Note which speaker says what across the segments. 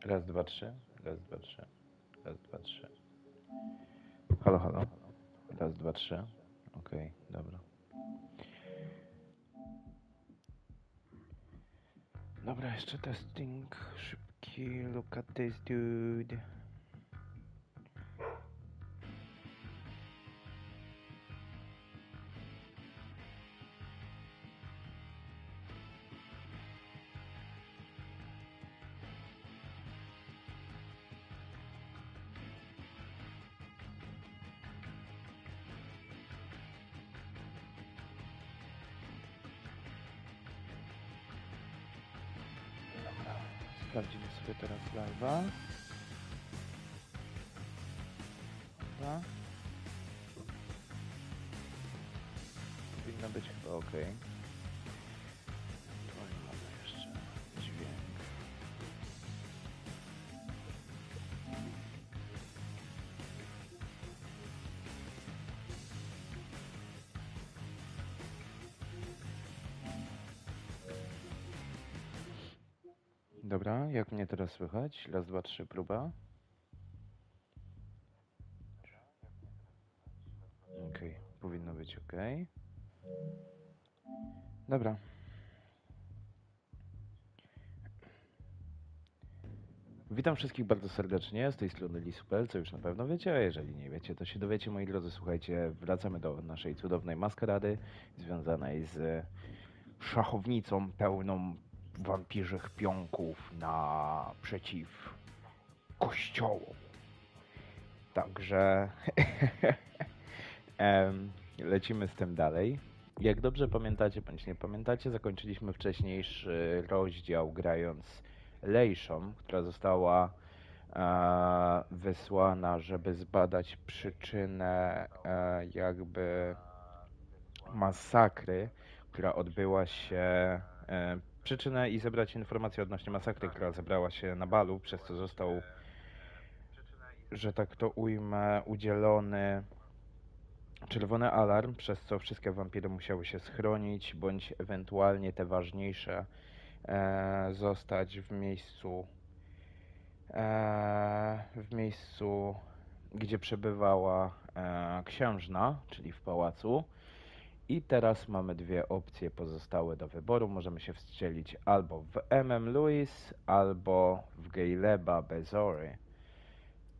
Speaker 1: Raz, dwa, trzy. Raz, dwa, trzy. Raz, dwa, trzy. Halo, halo. Raz, dwa, trzy. Okej, dobra. Dobra, jeszcze testing szybki. Look at this dude. Sprawdzimy sobie teraz live'a. Dobra. Powinno być chyba ok. Tu mamy jeszcze dźwięk. Dobra, jak mnie teraz słychać? Raz, dwa, trzy, próba. Okej, powinno być ok. Dobra. Witam wszystkich bardzo serdecznie, z tej strony Lisupel, co już na pewno wiecie, a jeżeli nie wiecie, to się dowiecie, moi drodzy. Słuchajcie, wracamy do naszej cudownej maskarady, związanej z szachownicą pełną wampirzych pionków naprzeciw kościołom. Także lecimy z tym dalej. Jak dobrze pamiętacie, bądź nie pamiętacie, zakończyliśmy wcześniejszy rozdział grając Lejszą, która została wysłana, żeby zbadać przyczynę jakby masakry, która odbyła się, przyczynę i zebrać informacje odnośnie masakry, która zebrała się na balu, przez co został, że tak to ujmę, udzielony czerwony alarm, przez co wszystkie wampiry musiały się schronić, bądź ewentualnie te ważniejsze zostać w miejscu, gdzie przebywała księżna, czyli w pałacu. I teraz mamy dwie opcje pozostałe do wyboru. Możemy się wstrzelić albo w Louis, albo w Gaileba Bezory.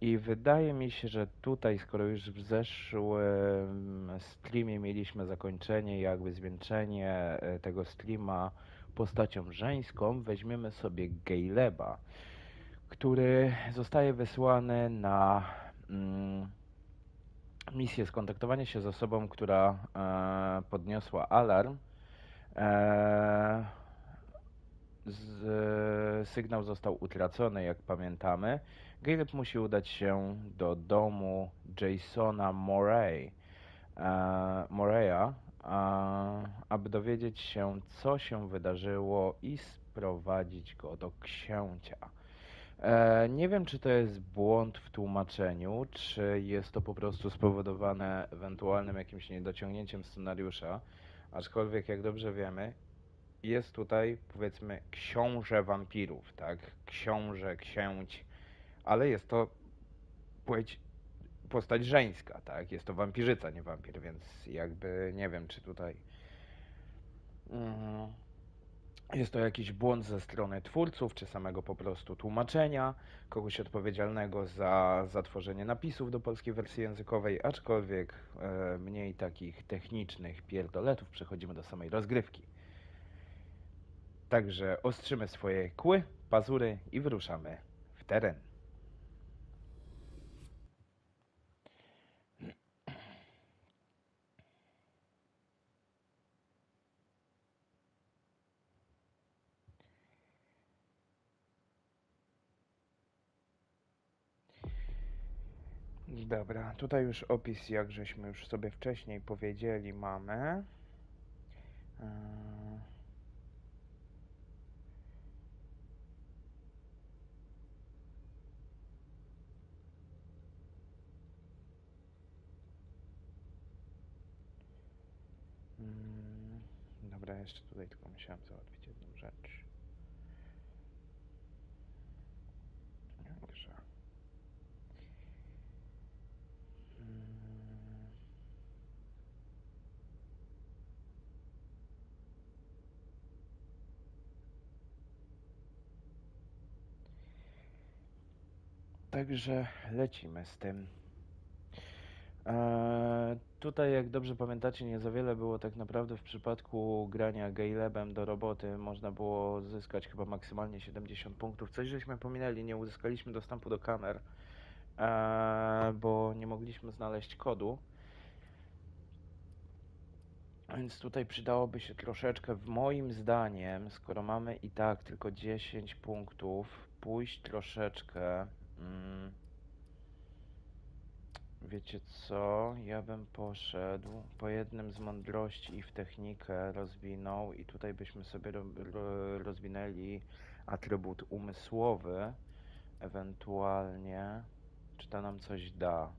Speaker 1: I wydaje mi się, że tutaj, skoro już w zeszłym streamie mieliśmy zakończenie, jakby zwieńczenie tego streama postacią żeńską, weźmiemy sobie Gaileba, który zostaje wysłany na misję skontaktowania się z osobą, która podniosła alarm. Sygnał został utracony, jak pamiętamy. Caleb musi udać się do domu Jasona Moreya, aby dowiedzieć się, co się wydarzyło i sprowadzić go do księcia. Nie wiem, czy to jest błąd w tłumaczeniu, czy jest to po prostu spowodowane ewentualnym jakimś niedociągnięciem scenariusza, aczkolwiek jak dobrze wiemy, jest tutaj, powiedzmy, książę wampirów, tak? Książę, księć, ale jest to postać żeńska, tak? Jest to wampirzyca, nie wampir, więc jakby nie wiem, czy tutaj jest to jakiś błąd ze strony twórców, czy samego po prostu tłumaczenia, kogoś odpowiedzialnego za tworzenie napisów do polskiej wersji językowej, aczkolwiek mniej takich technicznych pierdoletów, przechodzimy do samej rozgrywki. Także ostrzymy swoje kły, pazury i wyruszamy w teren. Dobra, tutaj już opis, jak żeśmy już sobie wcześniej powiedzieli, mamy. Dobra, jeszcze tutaj tylko musiałem załatwić jedną rzecz. Dobrze. Także lecimy z tym. Tutaj, jak dobrze pamiętacie, nie za wiele było tak naprawdę w przypadku grania Gailebem do roboty. Można było zyskać chyba maksymalnie 70 punktów. Coś żeśmy pominęli, nie uzyskaliśmy dostępu do kamer, bo nie mogliśmy znaleźć kodu. Więc tutaj przydałoby się troszeczkę, moim zdaniem, skoro mamy i tak tylko 10 punktów, pójść troszeczkę... Wiecie co? Ja bym poszedł po jednym z mądrości i w technikę rozwinął i tutaj byśmy sobie rozwinęli atrybut umysłowy, ewentualnie, czy to nam coś da?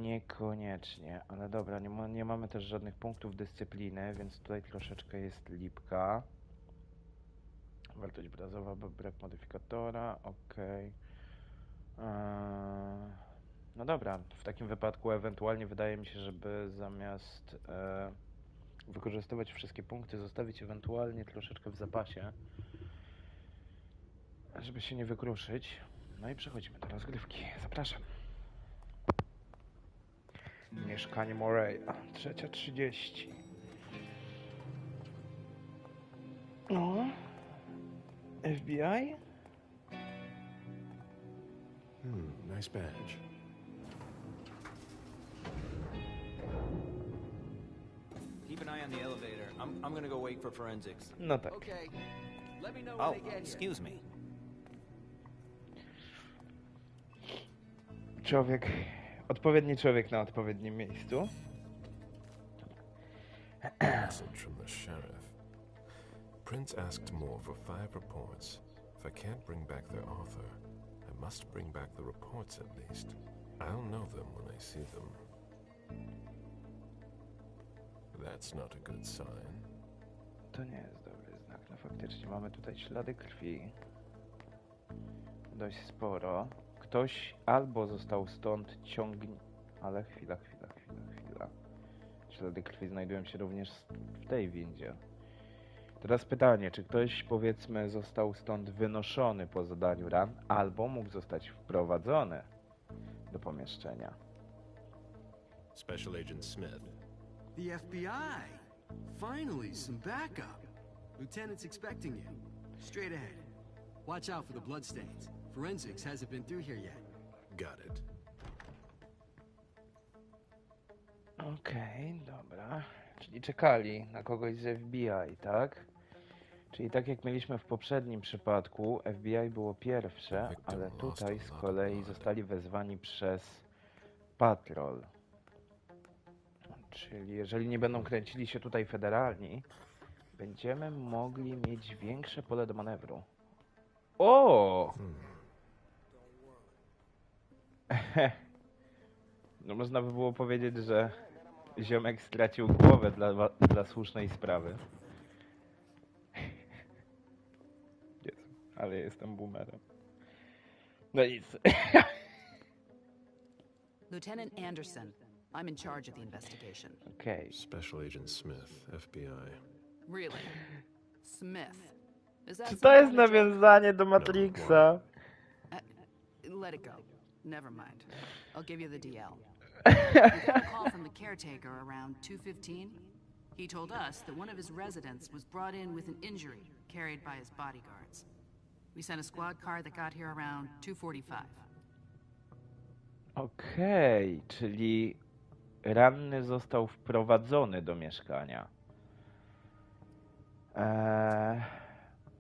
Speaker 1: Niekoniecznie, ale dobra, nie mamy też żadnych punktów dyscypliny, więc tutaj troszeczkę jest lipka. Wartość bazowa, brak modyfikatora, ok. No dobra, w takim wypadku ewentualnie wydaje mi się, żeby zamiast wykorzystywać wszystkie punkty, zostawić ewentualnie troszeczkę w zapasie, żeby się nie wykruszyć. No i przechodzimy do rozgrywki. Zapraszam. Mieszkanie Moreya, 3:30. No, FBI?
Speaker 2: Nice badge.
Speaker 3: Keep an eye on the elevator. I'm gonna go wait for forensics.
Speaker 1: No tak.
Speaker 4: Okay. Let me know when
Speaker 3: Oh,
Speaker 4: they get here.
Speaker 3: excuse me.
Speaker 1: Odpowiedni człowiek na odpowiednim miejscu.
Speaker 2: Message from the sheriff. Prince asked more for 5 reports. If I can't bring back their author, I must bring back the reports at least. I'll know them when I see them. That's not a good sign.
Speaker 1: To nie jest dobry znak. No faktycznie mamy tutaj ślady krwi. Dość sporo. Ktoś albo został stąd ale chwila. Ślady krwi znajdują się również w tej windzie. Teraz pytanie, czy ktoś, powiedzmy, został stąd wynoszony po zadaniu ran, albo mógł zostać wprowadzony do pomieszczenia.
Speaker 2: Special Agent Smith.
Speaker 4: The FBI. Finally, some backup. Lieutenant's expecting you. Straight ahead. Watch out for the bloodstains. Forensics hasn't been through here yet.
Speaker 2: Got it.
Speaker 1: Okej, dobra. Czyli czekali na kogoś z FBI, tak? Czyli tak jak mieliśmy w poprzednim przypadku, FBI było pierwsze, ale tutaj z kolei zostali wezwani przez patrol. Czyli jeżeli nie będą kręcili się tutaj federalni, będziemy mogli mieć większe pole do manewru. O! No można by było powiedzieć, że ziomek stracił głowę dla słusznej sprawy. Jezu, ale jestem boomerem. No nic.
Speaker 5: Lieutenant Anderson, I'm in charge of the investigation.
Speaker 1: Okej.
Speaker 2: Special Agent Smith, FBI.
Speaker 5: Really? Smith. Is that
Speaker 1: Czy
Speaker 5: some
Speaker 1: to jest
Speaker 5: kind of joke?
Speaker 1: nawiązanie do Matrixa?
Speaker 5: Let it go. Never mind. I'll give you the DL. We got a call from the caretaker around 2:15. He told us that one of his residents was brought in with an injury carried by his bodyguards. We sent a squad car that got here around 2:45.
Speaker 1: Okej, czyli ranny został wprowadzony do mieszkania.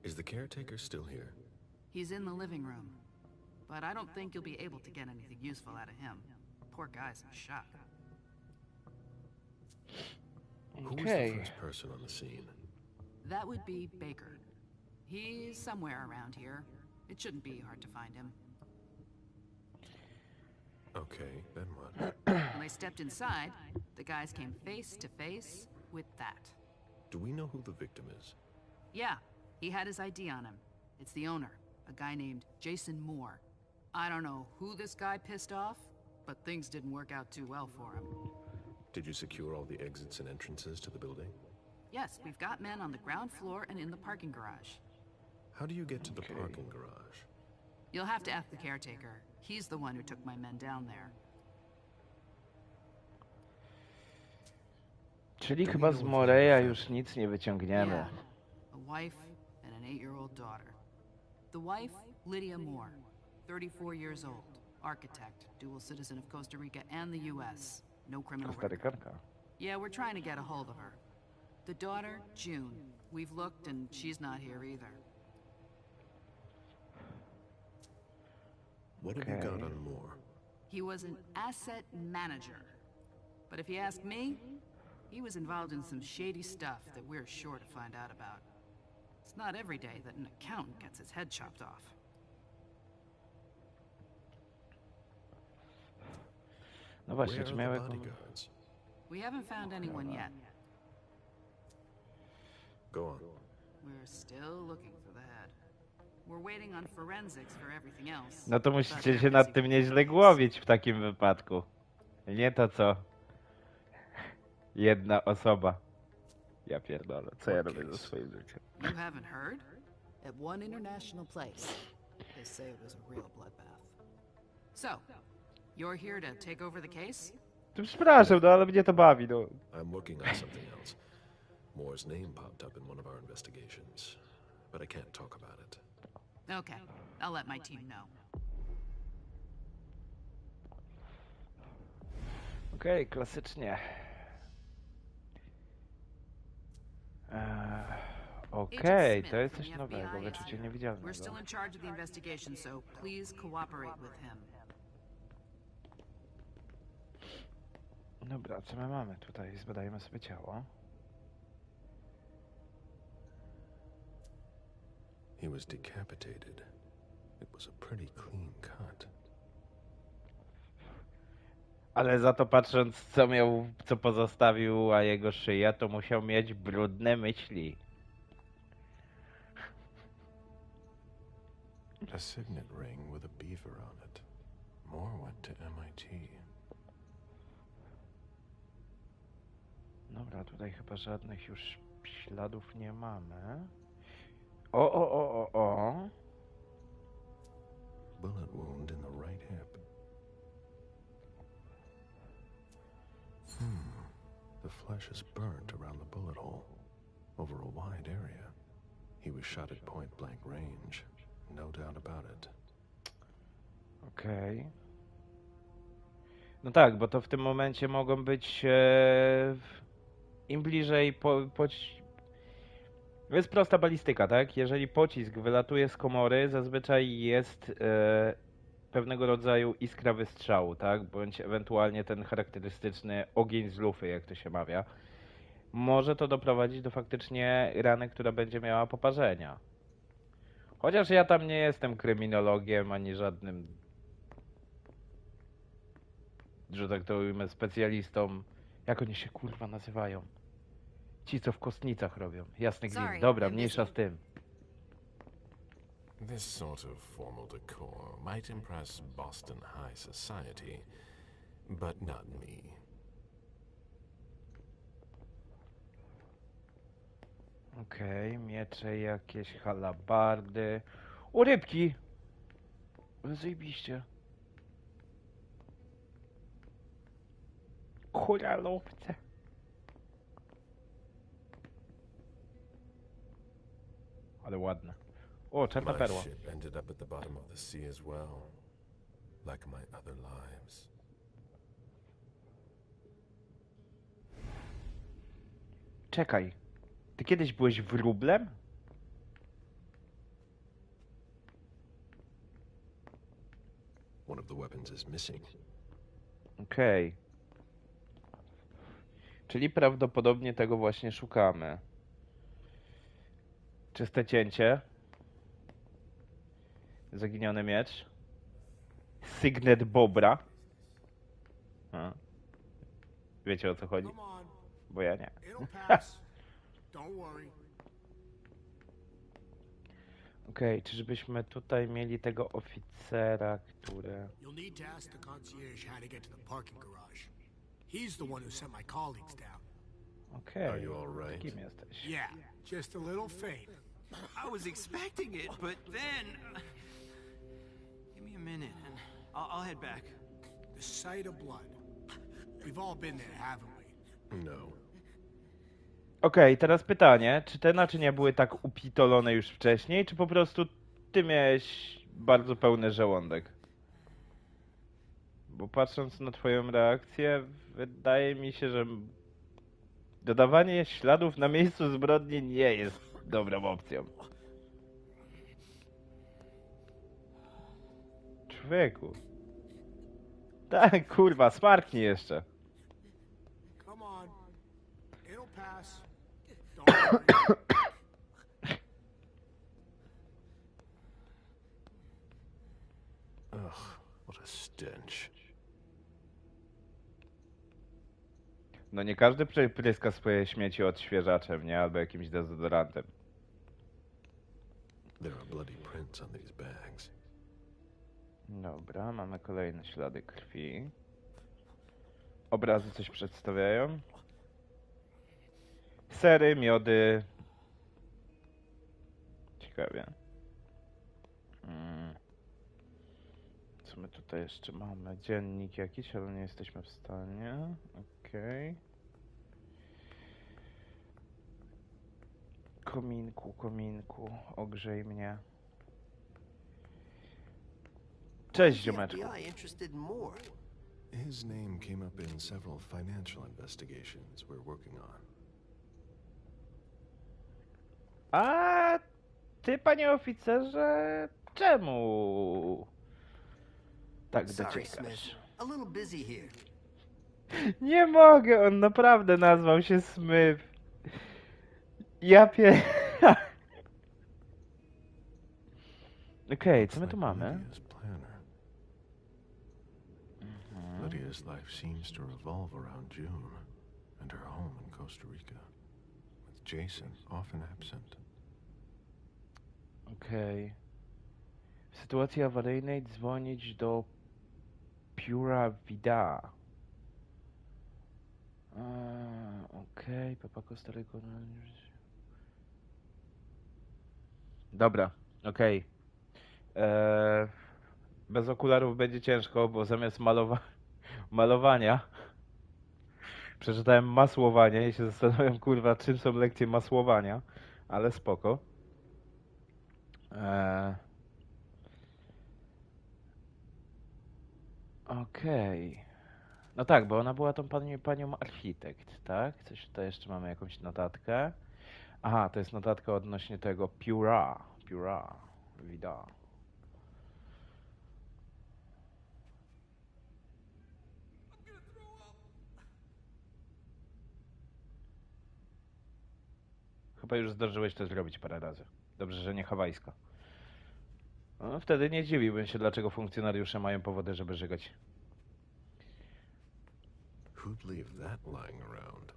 Speaker 2: Is the caretaker still here?
Speaker 5: He's in the living room, but I don't think you'll be able to get anything useful out of him. Poor guy's in shock.
Speaker 2: Who was the
Speaker 1: Okej.
Speaker 2: first person on the scene?
Speaker 5: That would be Baker. He's somewhere around here. It shouldn't be hard to find him.
Speaker 2: Okay, then what?
Speaker 5: When I stepped inside, the guys came face to face with that.
Speaker 2: Do we know who the victim is?
Speaker 5: Yeah, he had his ID on him. It's the owner, a guy named Jason Moore. I don't know who this guy pissed off, but things didn't work out too well for him.
Speaker 2: Did you secure all the exits and entrances to the building?
Speaker 5: Yes, we've got men on the ground floor and in the parking garage.
Speaker 2: How do you get to the parking garage?
Speaker 5: You'll have to ask the caretaker. He's the one who took my men down there.
Speaker 1: Czyli chyba z Moreya już nic nie wyciągniemy.
Speaker 5: Yeah, a wife and an 8-year-old daughter. The wife, Lydia Moore, 34 years old, architect, dual citizen of Costa Rica and the U.S. No criminal record.
Speaker 1: Kostarykanka.
Speaker 5: Yeah, we're trying to get a hold of her. The daughter, June. We've looked and she's not here either.
Speaker 2: What have you got on Moore?
Speaker 5: He was an asset manager. But if you ask me, he was involved in some shady stuff that we're sure to find out about. It's not every day that an accountant gets his head chopped off.
Speaker 1: No właśnie,
Speaker 2: Where
Speaker 1: czy
Speaker 2: are
Speaker 1: miałem
Speaker 2: the
Speaker 1: jaką...
Speaker 2: bodyguards?
Speaker 5: We haven't found anyone yet.
Speaker 2: Go on.
Speaker 5: We're still looking for the head. We're waiting on forensics for everything else.
Speaker 1: No to
Speaker 5: but
Speaker 1: musicie
Speaker 5: they're
Speaker 1: się nad
Speaker 5: busy
Speaker 1: tym
Speaker 5: with
Speaker 1: nieźle
Speaker 5: the case.
Speaker 1: głowić w takim wypadku. Nie to co... Jedna osoba. Ja pierdolę, co ja robię ze swoim życiem?
Speaker 5: You haven't heard? At one international place, they say it was a real bloodbath. So, you're here to take over the case?
Speaker 1: To przepraszam, no ale mnie to bawi, no.
Speaker 2: I'm working on something else. Moore's name popped up in one of our investigations, but I can't talk about it.
Speaker 5: Okay, I'll let my team know.
Speaker 1: Okej, klasycznie. Okej,
Speaker 5: Agent
Speaker 1: to jest
Speaker 5: Smith
Speaker 1: coś
Speaker 5: from the
Speaker 1: nowego,
Speaker 5: FBI is
Speaker 1: wyczucie
Speaker 5: here. We're
Speaker 1: niewidzialnego.
Speaker 5: still in charge of the investigation, so please cooperate with him.
Speaker 1: Dobra, co my mamy tutaj? Zbadajmy sobie ciało.
Speaker 2: He was decapitated. It was a pretty clean cut.
Speaker 1: Ale za to patrząc, co pozostawił, a jego szyja, to musiał mieć brudne myśli.
Speaker 2: A signet ring with a beaver on it. Moore went to MIT.
Speaker 1: Dobra, tutaj chyba żadnych już śladów nie mamy. O.
Speaker 2: Bullet wound in the right hip. The flesh is burnt around the bullet hole, over a wide area. He was shot at point-blank range. No doubt about it.
Speaker 1: Okej. No tak, bo to w tym momencie mogą być im bliżej jest prosta balistyka, tak? Jeżeli pocisk wylatuje z komory, zazwyczaj jest pewnego rodzaju iskra wystrzału, tak? Bądź ewentualnie ten charakterystyczny ogień z lufy, jak to się mawia. Może to doprowadzić do faktycznie rany, która będzie miała poparzenia. Chociaż ja tam nie jestem kryminologiem, ani żadnym, że tak to ujmę, specjalistą. Jak oni się kurwa nazywają? Ci, co w kostnicach robią. Jasny gwint. Dobra, mniejsza z tym.
Speaker 2: This sort of formal decor might impress Boston high society, but not me.
Speaker 1: Okej, miecze jakieś, halabardy. O, rybki! Zajebiście. Koralowce. Ale ładne. O, czarna
Speaker 2: My
Speaker 1: perła.
Speaker 2: ship ended up at the bottom of the sea as well, like my other lives.
Speaker 1: Czekaj. Ty kiedyś byłeś wróblem?
Speaker 2: One of the weapons is missing.
Speaker 1: Okej. Czyli prawdopodobnie tego właśnie szukamy. Czyste cięcie. Zaginiony miecz. Sygnet Bobra. A. Wiecie o co chodzi? Bo ja nie.
Speaker 6: It'll pass. Don't worry.
Speaker 1: Okej, czyżbyśmy tutaj mieli tego oficera, który...
Speaker 6: You'll need to ask the concierge how to get to the parking garage. He's the one who sent my colleagues down.
Speaker 1: Okej,
Speaker 2: Are you all right?
Speaker 1: kim jesteś?
Speaker 6: Yeah, just a little faint.
Speaker 3: I was expecting it, but then... Give me a minute, and I'll head back.
Speaker 6: The sight of blood. We've all been there, haven't we?
Speaker 2: No.
Speaker 1: Okej, teraz pytanie, czy te naczynia były tak upitolone już wcześniej, czy po prostu ty miałeś bardzo pełny żołądek? Bo patrząc na twoją reakcję, wydaje mi się, że dodawanie śladów na miejscu zbrodni nie jest dobrą opcją. Człowieku. Tak, kurwa, smarknij jeszcze.
Speaker 6: Come on. It'll pass. Don't worry.
Speaker 2: Ugh, what a stench.
Speaker 1: No nie każdy pryska swoje śmieci odświeżaczem, nie? Albo jakimś dezodorantem.
Speaker 2: There are bloody prints on these bags.
Speaker 1: Dobra, mamy kolejne ślady krwi. Obrazy coś przedstawiają. Sery, miody. Ciekawie. Co my tutaj jeszcze mamy? Dziennik jakiś, ale nie jesteśmy w stanie. Okej. Kominku, ogrzej mnie. Cześć, ziomeczku.
Speaker 7: interested in more?
Speaker 2: His name came up in several financial investigations we're working on.
Speaker 1: A ty, panie oficerze, czemu tak
Speaker 7: Sorry,
Speaker 1: dociekasz?
Speaker 7: Smith. A little busy here.
Speaker 1: Nie mogę, on naprawdę nazwał się Smith. Ja pie... Okej, co my tu mamy?
Speaker 2: Lydia's planner. Lydia's life seems to revolve around June and her home in Costa Rica, with Jason often absent.
Speaker 1: Okej. W sytuacji awaryjnej dzwonić do Pura Vida. Okej, Papa Costa Rica. Dobra, okej. Bez okularów będzie ciężko, bo zamiast malowania przeczytałem masłowanie i się zastanawiam, kurwa, czym są lekcje masłowania, ale spoko. Okej. No tak, bo ona była tą panią architekt, tak? Coś tutaj jeszcze mamy, jakąś notatkę. Aha, to jest notatka odnośnie tego Pura Vida. Chyba już zdążyłeś to zrobić parę razy. Dobrze, że nie hawajska. No, wtedy nie dziwiłbym się, dlaczego funkcjonariusze mają powody, żeby żygać.
Speaker 2: Who'd leave that lying around?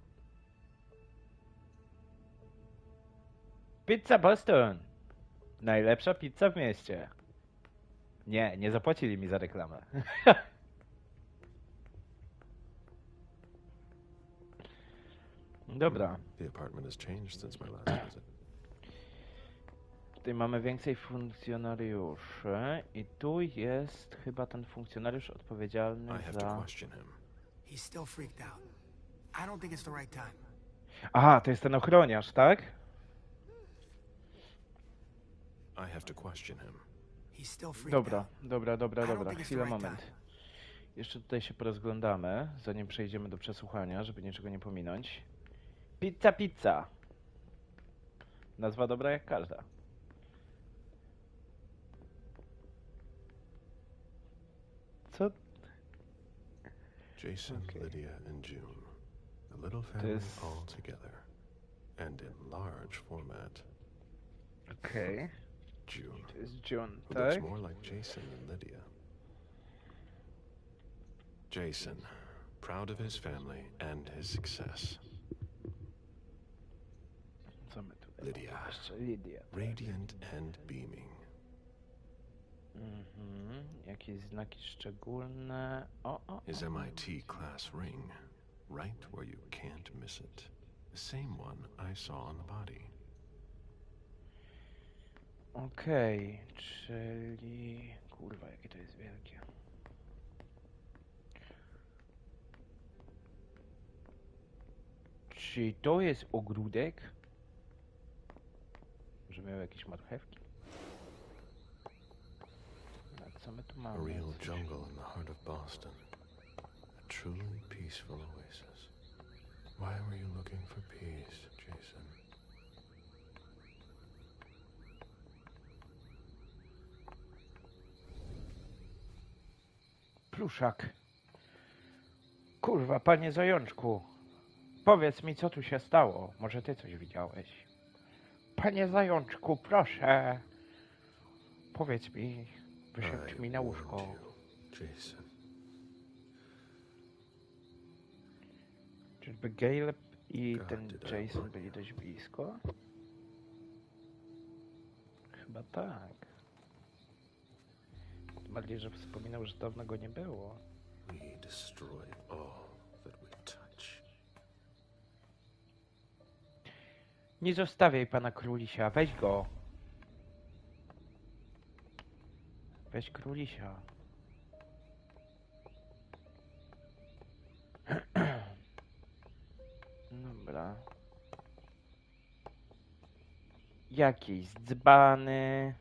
Speaker 1: Pizza Boston! Najlepsza pizza w mieście. Nie zapłacili mi za reklamę. Dobra.
Speaker 2: The apartment has changed since my last visit.
Speaker 1: Tutaj mamy więcej funkcjonariuszy i tu jest chyba ten funkcjonariusz odpowiedzialny
Speaker 2: I have to
Speaker 1: za...
Speaker 2: question him.
Speaker 6: He's still freaked out. I don't think it's the right time.
Speaker 1: Aha, to jest ten ochroniarz, tak?
Speaker 2: I have to question him.
Speaker 6: He's still freaked
Speaker 1: Dobra,
Speaker 6: out.
Speaker 1: dobra, chwila, moment. Jeszcze tutaj się porozglądamy, zanim przejdziemy do przesłuchania, żeby niczego nie pominąć. Pizza! Nazwa dobra jak każda. Co?
Speaker 2: Jason,
Speaker 1: Okay.
Speaker 2: Lydia, and June. A little family
Speaker 1: This-
Speaker 2: all together. And in large format.
Speaker 1: Okej.
Speaker 2: June,
Speaker 1: To jest June,
Speaker 2: who
Speaker 1: tak?
Speaker 2: looks more like Jason than Lydia. Jason, proud of his family and his success.
Speaker 1: Jeszcze Lidia.
Speaker 2: radiant and beaming.
Speaker 1: Jakieś znaki szczególne. O.
Speaker 2: His MIT class ring, right where you can't miss it. The same one I saw on the body.
Speaker 1: Okej, czyli... Kurwa, jakie to jest wielkie. Czy to jest ogródek? Może miał jakieś marchewki? A co my tu
Speaker 2: A
Speaker 1: mamy?
Speaker 2: real jungle in the heart of Boston. A truly peaceful oasis. Why were you looking for peace, Jason?
Speaker 1: Pluszak. Kurwa, panie zajączku. Powiedz mi, co tu się stało. Może ty coś widziałeś? Panie zajączku, proszę. Powiedz mi. Wyszedł mi na łóżko.
Speaker 2: warned you, Jason.
Speaker 1: Czyżby Gale i
Speaker 2: God,
Speaker 1: ten
Speaker 2: did I
Speaker 1: Jason
Speaker 2: warn
Speaker 1: byli
Speaker 2: you.
Speaker 1: dość blisko? Chyba tak. Tym bardziej, że wspominał, że dawno go nie było.
Speaker 2: We destroy all that we touch.
Speaker 1: Nie zostawiaj pana królisia, weź go. Weź królisia. Dobra. Jakieś dzbany.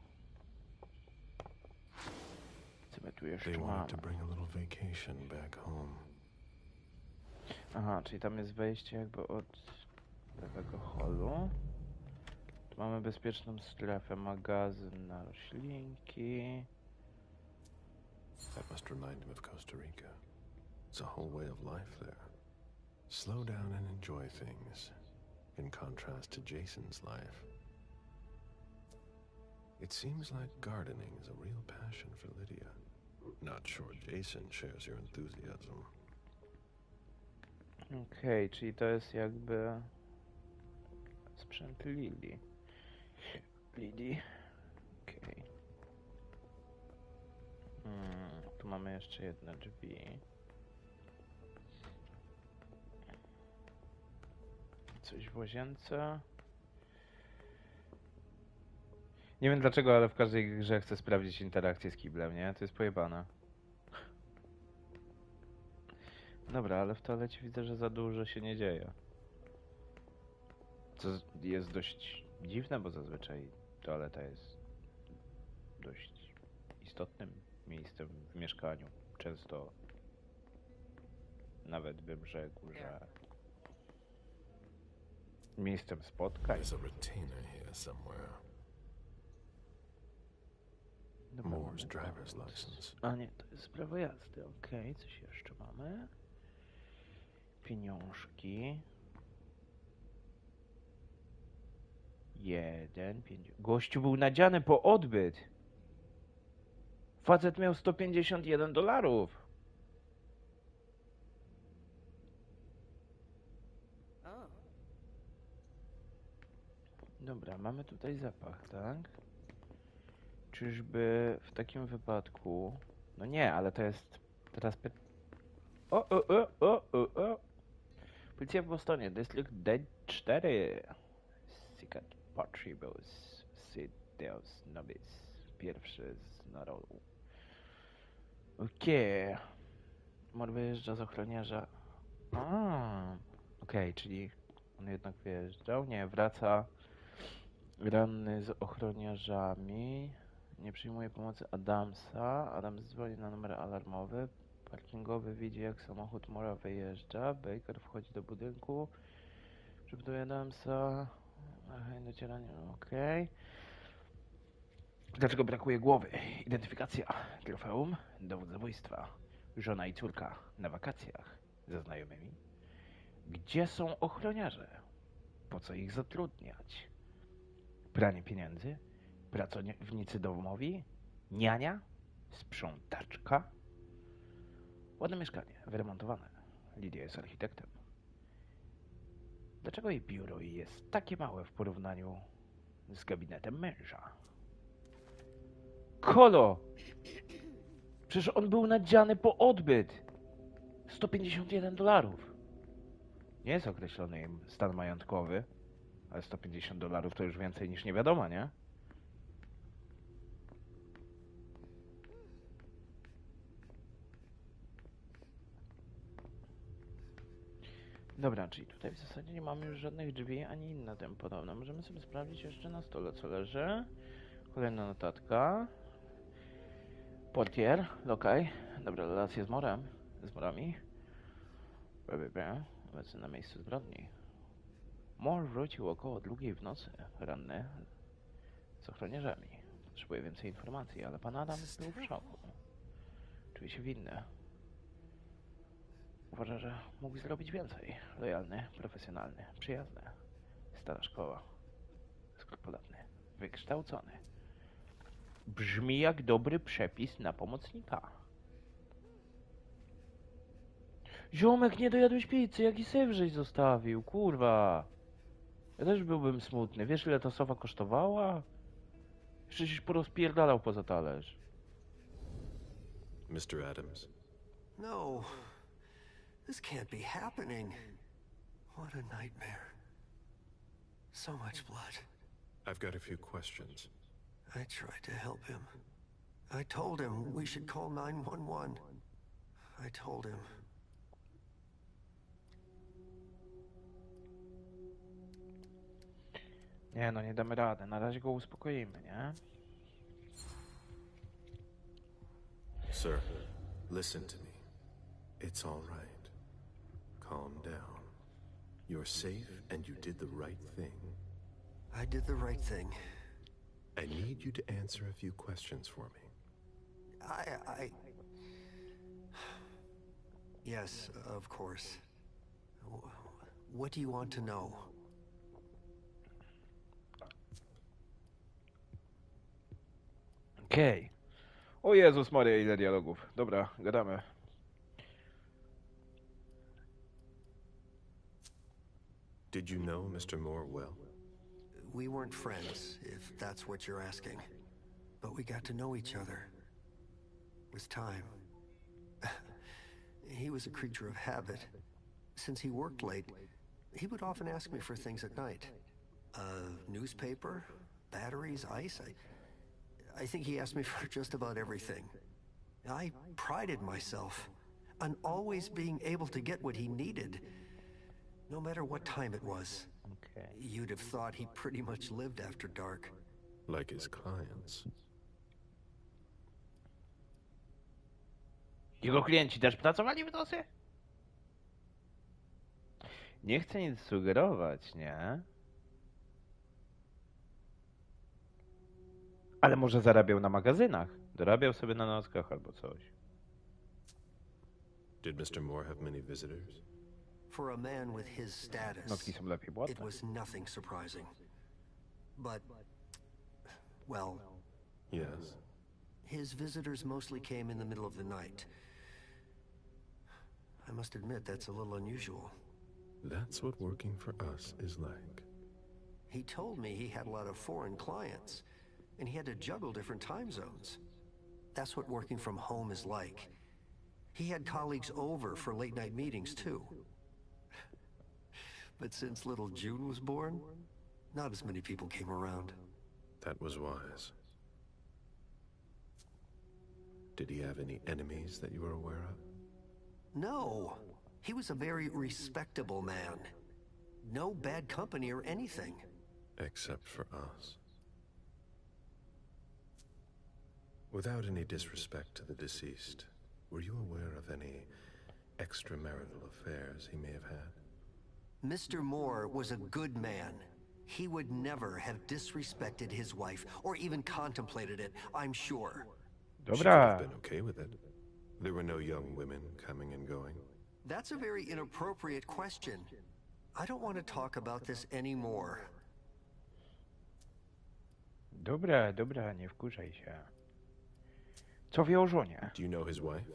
Speaker 1: Co my tu jeszcze
Speaker 2: They
Speaker 1: mamy?
Speaker 2: wanted to bring a little vacation back home.
Speaker 1: Aha, czyli tam jest wejście jakby od lewego holu. Tu mamy bezpieczną strefę, magazyn na roślinki.
Speaker 2: That must remind him of Costa Rica. It's a whole way of life there. Slow down and enjoy things, in contrast to Jason's life. It seems like gardening is a real passion for Lydia. Not sure Jason shares your enthusiasm.
Speaker 1: Okej, czyli to jest jakby sprzęt Lili. Lili. Okej. Tu mamy jeszcze jedne drzwi. Coś w łazience. Nie wiem dlaczego, ale w każdej grze chcę sprawdzić interakcję z kiblem, nie? To jest pojebane. Dobra, ale w toalecie widzę, że za dużo się nie dzieje. Co jest dość dziwne, bo zazwyczaj toaleta jest dość istotnym miejscem w mieszkaniu. Często nawet bym rzekł, że miejscem spotkań.
Speaker 2: There's a retainer here somewhere.
Speaker 1: Dobra,
Speaker 2: Moore's
Speaker 1: mamy
Speaker 2: driver's
Speaker 1: dowód.
Speaker 2: license.
Speaker 1: A nie, to jest prawo jazdy. Okej, coś jeszcze mamy? Pieniążki. Gościu był nadziany po odbyt. Facet miał $151. Dobra, mamy tutaj zapach, tak? Czyżby w takim wypadku... No nie, ale to jest... Teraz O. Policja w Bostonie, dystrykt D4. Sikat Patribus Sideus Nobis. Pierwszy z narodu. Okej. Mor wyjeżdża z ochroniarza. Okej, czyli on jednak wyjeżdżał. Nie, wraca ranny z ochroniarzami. Nie przyjmuje pomocy Adamsa. Adams dzwoni na numer alarmowy. Parkingowy widzi, jak samochód Mora wyjeżdża. Baker wchodzi do budynku. Przypytuje Adamsa. Docieranie, okej. Dlaczego brakuje głowy? Identyfikacja. Trofeum. Dowód zabójstwa. Żona i córka na wakacjach ze znajomymi. Gdzie są ochroniarze? Po co ich zatrudniać? Pranie pieniędzy? Pracownicy domowi? Niania? Sprzątaczka? Ładne mieszkanie, wyremontowane. Lidia jest architektem. Dlaczego jej biuro jest takie małe w porównaniu z gabinetem męża. Kolo! Przecież on był nadziany po odbyt. $151. Nie jest określony im stan majątkowy, ale $150 to już więcej niż nie wiadomo, nie? Dobra, czyli tutaj w zasadzie nie mamy już żadnych drzwi, ani inne tym podobne. Możemy sobie sprawdzić jeszcze na stole, co leży. Kolejna notatka. Portier, lokaj. Dobre relacje z Morem. Z Morami. Obecny na miejscu zbrodni. Moore wrócił około 2 w nocy, ranny, z ochroniarzami. Potrzebuję więcej informacji, ale pan Adams był w szoku. Czuje się winny. Uważa, że mógł zrobić więcej. Lojalny, profesjonalny, przyjazny. Stara szkoła. Skrupulatny, wykształcony. Brzmi jak dobry przepis na pomocnika. Ziomek, nie dojadłeś pizzy, jaki syf żeś zostawił, kurwa. Ja też byłbym smutny. Wiesz, ile ta sowa kosztowała? Jeszcze się porozpierdalał poza talerz.
Speaker 2: Mr. Adams.
Speaker 7: No. This can't be happening. What a nightmare. So much blood.
Speaker 2: I've got a few questions.
Speaker 7: I tried to help him. I told him we should call 911. I told him.
Speaker 1: Nie no, nie damy rady. Na razie go uspokoimy, nie?
Speaker 2: Sir, listen to me. It's all right. Calm down. You're safe and you did the right thing.
Speaker 7: I did the right thing.
Speaker 2: I need you to answer a few questions for me.
Speaker 7: Yes, of course. What do you want to know?
Speaker 1: Okej. O Jezus Maria, ile dialogów. Dobra, gadamy.
Speaker 2: Did you know Mr. Moore well?
Speaker 7: We weren't friends, if that's what you're asking. But we got to know each other. With time. He was a creature of habit. Since he worked late, he would often ask me for things at night. A newspaper, batteries, ice. I think he asked me for just about everything. I prided myself on always being able to get what he needed, no matter what time it was.
Speaker 1: Okay.
Speaker 7: You'd have thought he pretty much lived after dark.
Speaker 2: Like his clients.
Speaker 1: Jego klienci też pracowali w nocy? Nie chcę nic sugerować, nie? Ale może zarabiał na magazynach. Dorabiał sobie na nockach albo coś.
Speaker 2: Did Mr. Moore have many visitors?
Speaker 7: For a man with his status,
Speaker 1: Nocki są lepiej
Speaker 7: it
Speaker 1: płatne.
Speaker 7: was nothing surprising. But, well,
Speaker 2: Yes.
Speaker 7: his visitors mostly came in the middle of the night. I must admit that's a little unusual.
Speaker 2: That's what working for us is like.
Speaker 7: He told me he had a lot of foreign clients, and he had to juggle different time zones. That's what working from home is like. He had colleagues over for late-night meetings, too. But since little June was born, not as many people came around.
Speaker 2: That was wise. Did he have any enemies that you were aware of?
Speaker 7: No, he was a very respectable man. No bad company or anything.
Speaker 2: Except for us. Without any disrespect to the deceased, were you aware of any extramarital affairs he may have had?
Speaker 7: Mr. Moore was a good man. He would never have disrespected his wife, or even contemplated it, I'm sure.
Speaker 2: She could
Speaker 1: Dobra.
Speaker 2: have been okay with it. There were no young women coming and going.
Speaker 7: That's a very inappropriate question. I don't want to talk about this anymore.
Speaker 1: Dobra, dobra, nie wkurzaj się. Co wie o żonie?
Speaker 2: Do you know his wife?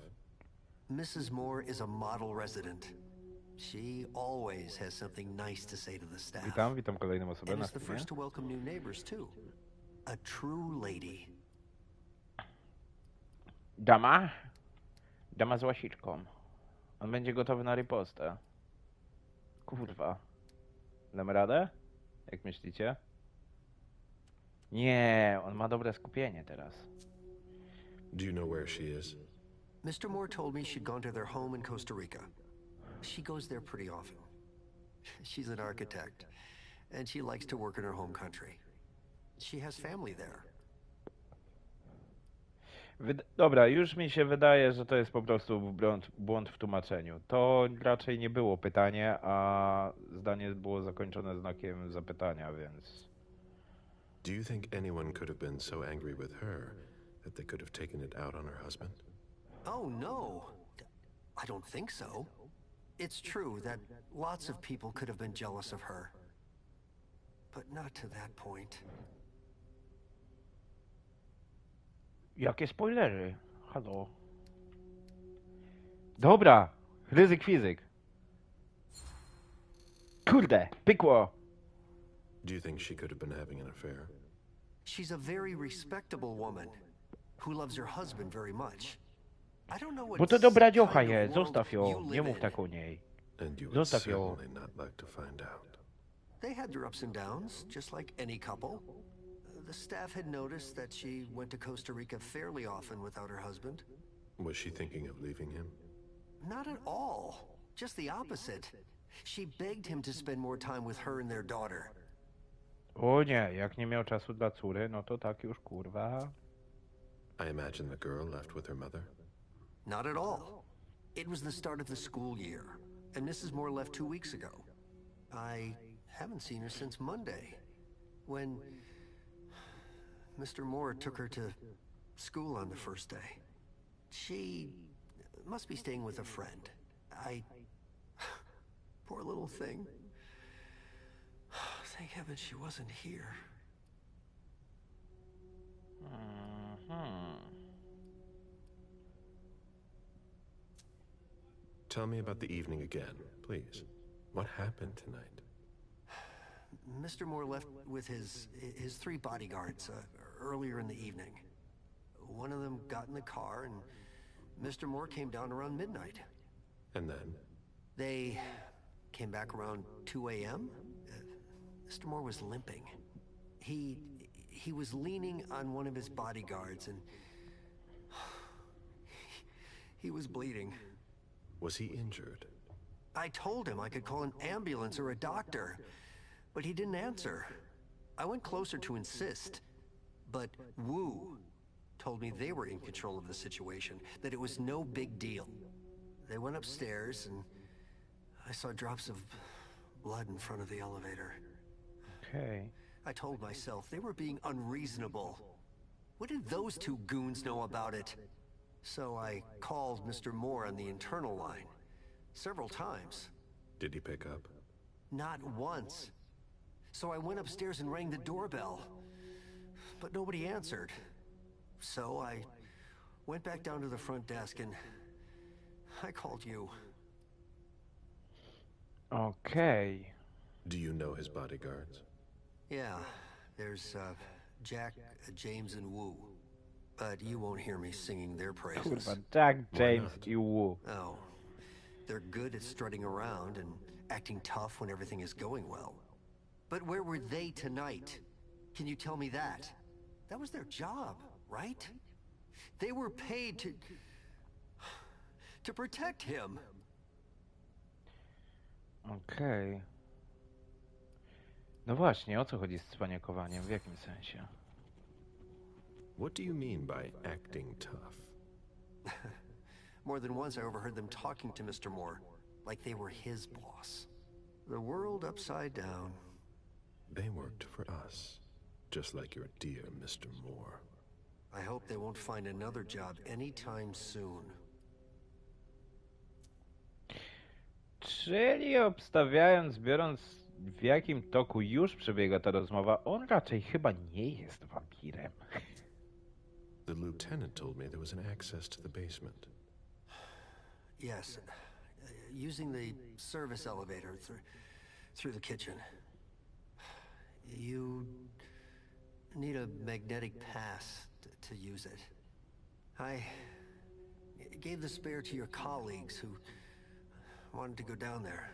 Speaker 7: Mrs. Moore is a model resident. She always has something nice to say to the staff.
Speaker 1: Witam kolejną osobę
Speaker 7: And
Speaker 1: na
Speaker 7: is the
Speaker 1: streamie.
Speaker 7: first to welcome new neighbors too. A true lady.
Speaker 1: Dama? Dama z łasiczką. On będzie gotowy na ripostę. Kurwa. Damy radę? Jak myślicie? Nie, on ma dobre skupienie teraz.
Speaker 2: Do you know where she is?
Speaker 7: Mr. Moore told me she'd gone to their home in Costa Rica. She goes there pretty often. She's an architect, and she likes to work in her home country. She has family there.
Speaker 1: Dobra, już mi się wydaje, że to jest po prostu błąd w tłumaczeniu. To raczej nie było pytanie, a zdanie było zakończone znakiem zapytania, więc...
Speaker 2: Do you think anyone could have been so angry with her that they could have taken it out on her husband?
Speaker 7: Oh, no. I don't think so. It's true that lots of people could have been jealous of her. But not to that point.
Speaker 1: Jakie spoilery? Halo. Dobra, ryzyk fizyk. Kurde, pykło.
Speaker 2: Do you think she could have been having an affair?
Speaker 7: She's a very respectable woman who loves her husband very much. I don't know what
Speaker 1: Bo to dobra
Speaker 7: kind
Speaker 1: dziocha
Speaker 7: of
Speaker 1: jest,
Speaker 7: world
Speaker 1: zostaw
Speaker 7: you
Speaker 1: ją, nie
Speaker 7: live
Speaker 1: mów
Speaker 7: in.
Speaker 1: tak o niej.
Speaker 2: And you would
Speaker 1: Zostaw ją.
Speaker 2: certainly not like to find out.
Speaker 7: They had their ups and downs, just like any couple. The staff had noticed that she went to Costa Rica fairly often without her husband.
Speaker 2: Was she thinking of leaving him?
Speaker 7: Not at all. Just the opposite. She begged him to spend more time with her and their daughter.
Speaker 1: O nie, jak nie miał czasu dla córy, no to tak już kurwa.
Speaker 2: I imagine the girl left with her mother.
Speaker 7: Not at all. It was the start of the school year, and Mrs. Moore left 2 weeks ago. I haven't seen her since Monday, when Mr. Moore took her to school on the first day. She must be staying with a friend. Poor little thing. Thank heaven she wasn't here.
Speaker 2: Tell me about the evening again, please. What happened tonight?
Speaker 7: Mr. Moore left with his 3 bodyguards earlier in the evening. One of them got in the car, and Mr. Moore came down around midnight.
Speaker 2: And then?
Speaker 7: They came back around 2 a.m. Mr. Moore was limping. He was leaning on one of his bodyguards, and he was bleeding.
Speaker 2: Was he injured?
Speaker 7: I told him I could call an ambulance or a doctor, but he didn't answer. I went closer to insist, but Wu told me they were in control of the situation, that it was no big deal. They went upstairs, and I saw drops of blood in front of the elevator.
Speaker 1: Okay.
Speaker 7: I told myself they were being unreasonable. What did those 2 goons know about it? So I called Mr. Moore on the internal line. Several times.
Speaker 2: Did he pick up?
Speaker 7: Not once. So I went upstairs and rang the doorbell. But nobody answered. So I went back down to the front desk and I called you.
Speaker 1: Okay.
Speaker 2: Do you know his bodyguards?
Speaker 7: Yeah, there's Jack, James, and Wu. But you won't hear me singing their praises.
Speaker 1: Kurwa, Jack, James i Wu.
Speaker 7: Oh, they're good at strutting around and acting tough when everything is going well. But where were they tonight? Can you tell me that? That was their job, right? They were paid to protect him.
Speaker 1: Okej. No właśnie, o co chodzi z cwaniakowaniem? W jakim sensie?
Speaker 2: What do you mean by acting tough?
Speaker 7: More than once I overheard them talking to Mr. Moore, like they were his boss. The world upside down.
Speaker 2: They worked for us, just like your dear Mr. Moore.
Speaker 7: I hope they won't find another job anytime soon.
Speaker 1: Czyli obstawiając, biorąc w jakim toku już przebiega ta rozmowa, on raczej chyba nie jest wampirem.
Speaker 2: The lieutenant told me there was an access to the basement.
Speaker 7: Yes. using the service elevator through the kitchen. You need a magnetic pass to use it. I gave the spare to your colleagues who wanted to go down there.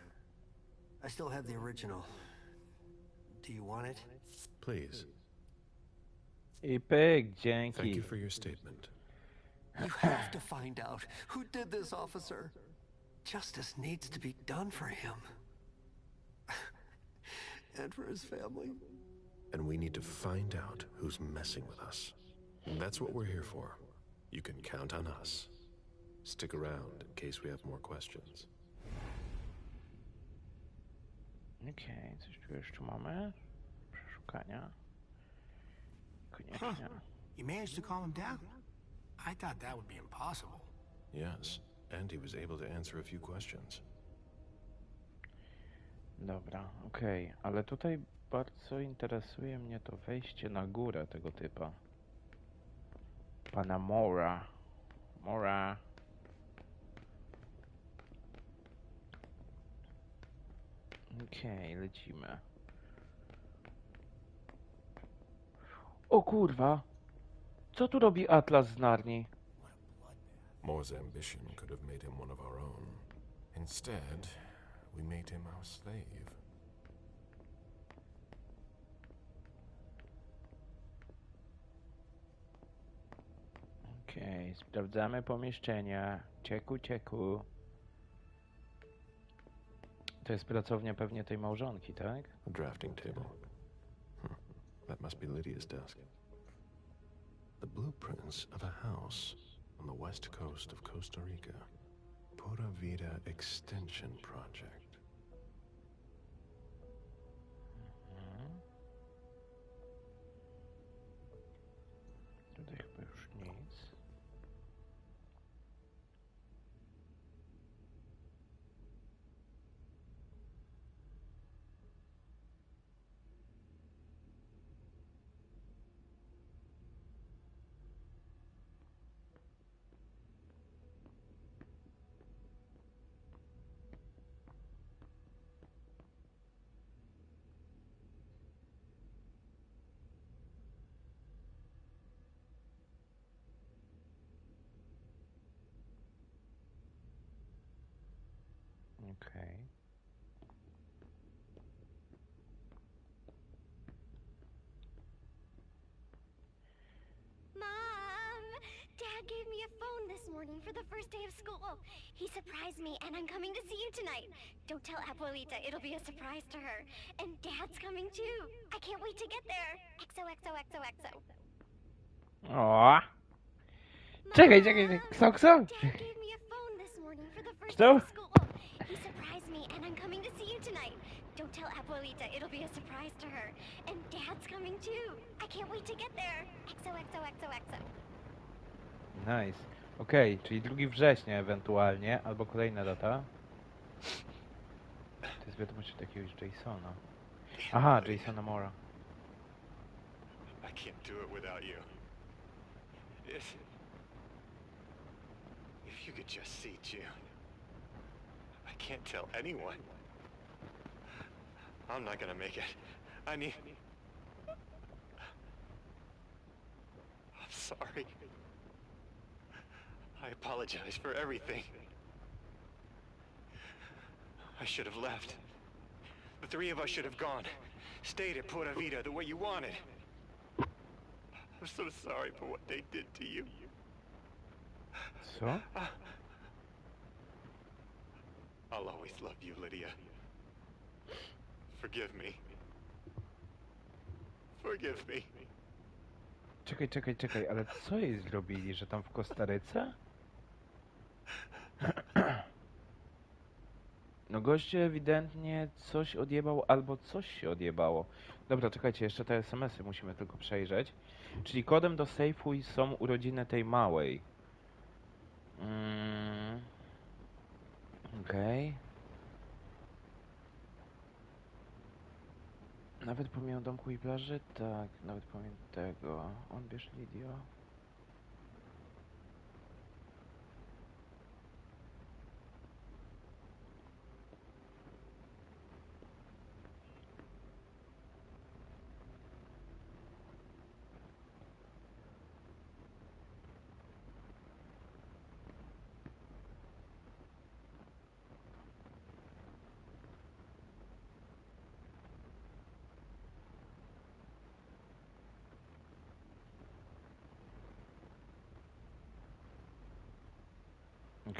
Speaker 7: I still have the original. Do you want it?
Speaker 2: Please.
Speaker 1: I pyk,
Speaker 2: Thank
Speaker 1: dzięki.
Speaker 2: you for your statement.
Speaker 7: You have to find out who did this, officer. Justice needs to be done for him. And for his family.
Speaker 2: And we need to find out who's messing with us. And that's what we're here for. You can count on us. Stick around in case we have more questions.
Speaker 1: Okej, coś tu jeszcze mamy? Przeszukania. Koniecznie.
Speaker 6: You managed to calm him down? I thought that would be impossible.
Speaker 2: Yes, and he was able to answer a few questions.
Speaker 1: Dobra, okej, ale tutaj bardzo interesuje mnie to wejście na górę tego typa. Pana Mora. Mora. Okej, lecimy. O kurwa! Co tu robi Atlas z Narni?
Speaker 2: Moore's ambition could have made him one of our own. Instead, we made him our slave.
Speaker 1: Okej, sprawdzamy pomieszczenie. Cieku, cieku. To jest pracownia pewnie tej małżonki, tak?
Speaker 2: A drafting table. That must be Lydia's desk. The blueprints of a house on the west coast of Costa Rica. Pura Vida Extension Project.
Speaker 1: Tutaj chyba już nic. Okej.
Speaker 8: Mom! Dad gave me a phone this morning for the first day of school. He surprised me, and I'm coming to see you tonight. Don't tell Abuelita, it'll be a surprise to her. And Dad's coming too. I can't wait to get there. XOXOXOXO.
Speaker 1: O! Czekaj, czekaj, kso, kso?
Speaker 8: Dad gave me a phone this morning for the first
Speaker 1: Kto?
Speaker 8: day of school. He surprised me, and I'm coming to see you tonight. Don't tell Abuelita, it'll be a surprise to her. And Dad's coming too. I can't wait to get there. XOXOXOXO.
Speaker 1: Nice. Okej, czyli 2 września ewentualnie, albo kolejna data. To jest wiadomość od jakiegoś Jasona. Aha, Jasona Mora.
Speaker 9: I can't do it without you. If you could just see June. I can't tell anyone. I'm not gonna make it. I'm sorry. I apologize for everything. I should have left. The 3 of us should have gone. Stayed at Pura Vida the way you wanted. I'm so sorry for what they did to you.
Speaker 1: Co?
Speaker 9: I'll always love you, Lydia. Forgive me. Forgive me.
Speaker 1: Czekaj, czekaj, czekaj, ale co jej zrobili, że tam w Kostaryce? No goście ewidentnie coś odjebał, albo coś się odjebało. Dobra, czekajcie, jeszcze te SMS-y musimy tylko przejrzeć. Czyli kodem do sejfu są urodziny tej małej. Okej. Nawet pomimo domku i plaży? Tak, nawet pomimo tego. Odbierz Lidio.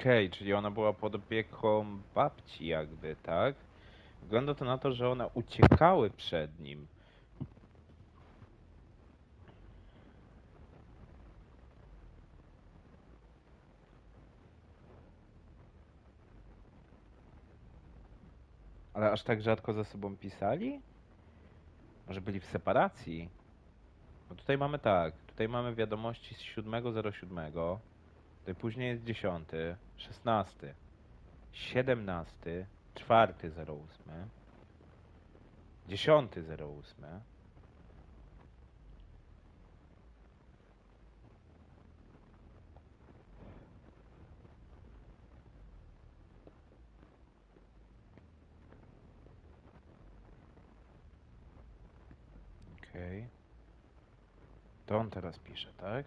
Speaker 1: Okej, czyli ona była pod opieką babci jakby, tak? Wygląda to na to, że one uciekały przed nim. Ale aż tak rzadko ze sobą pisali? Może byli w separacji? Bo tutaj mamy tak, tutaj mamy wiadomości z 7.07, tutaj później jest 10, 16, 17, 4.08, 10.08. Okej. To on teraz pisze, tak?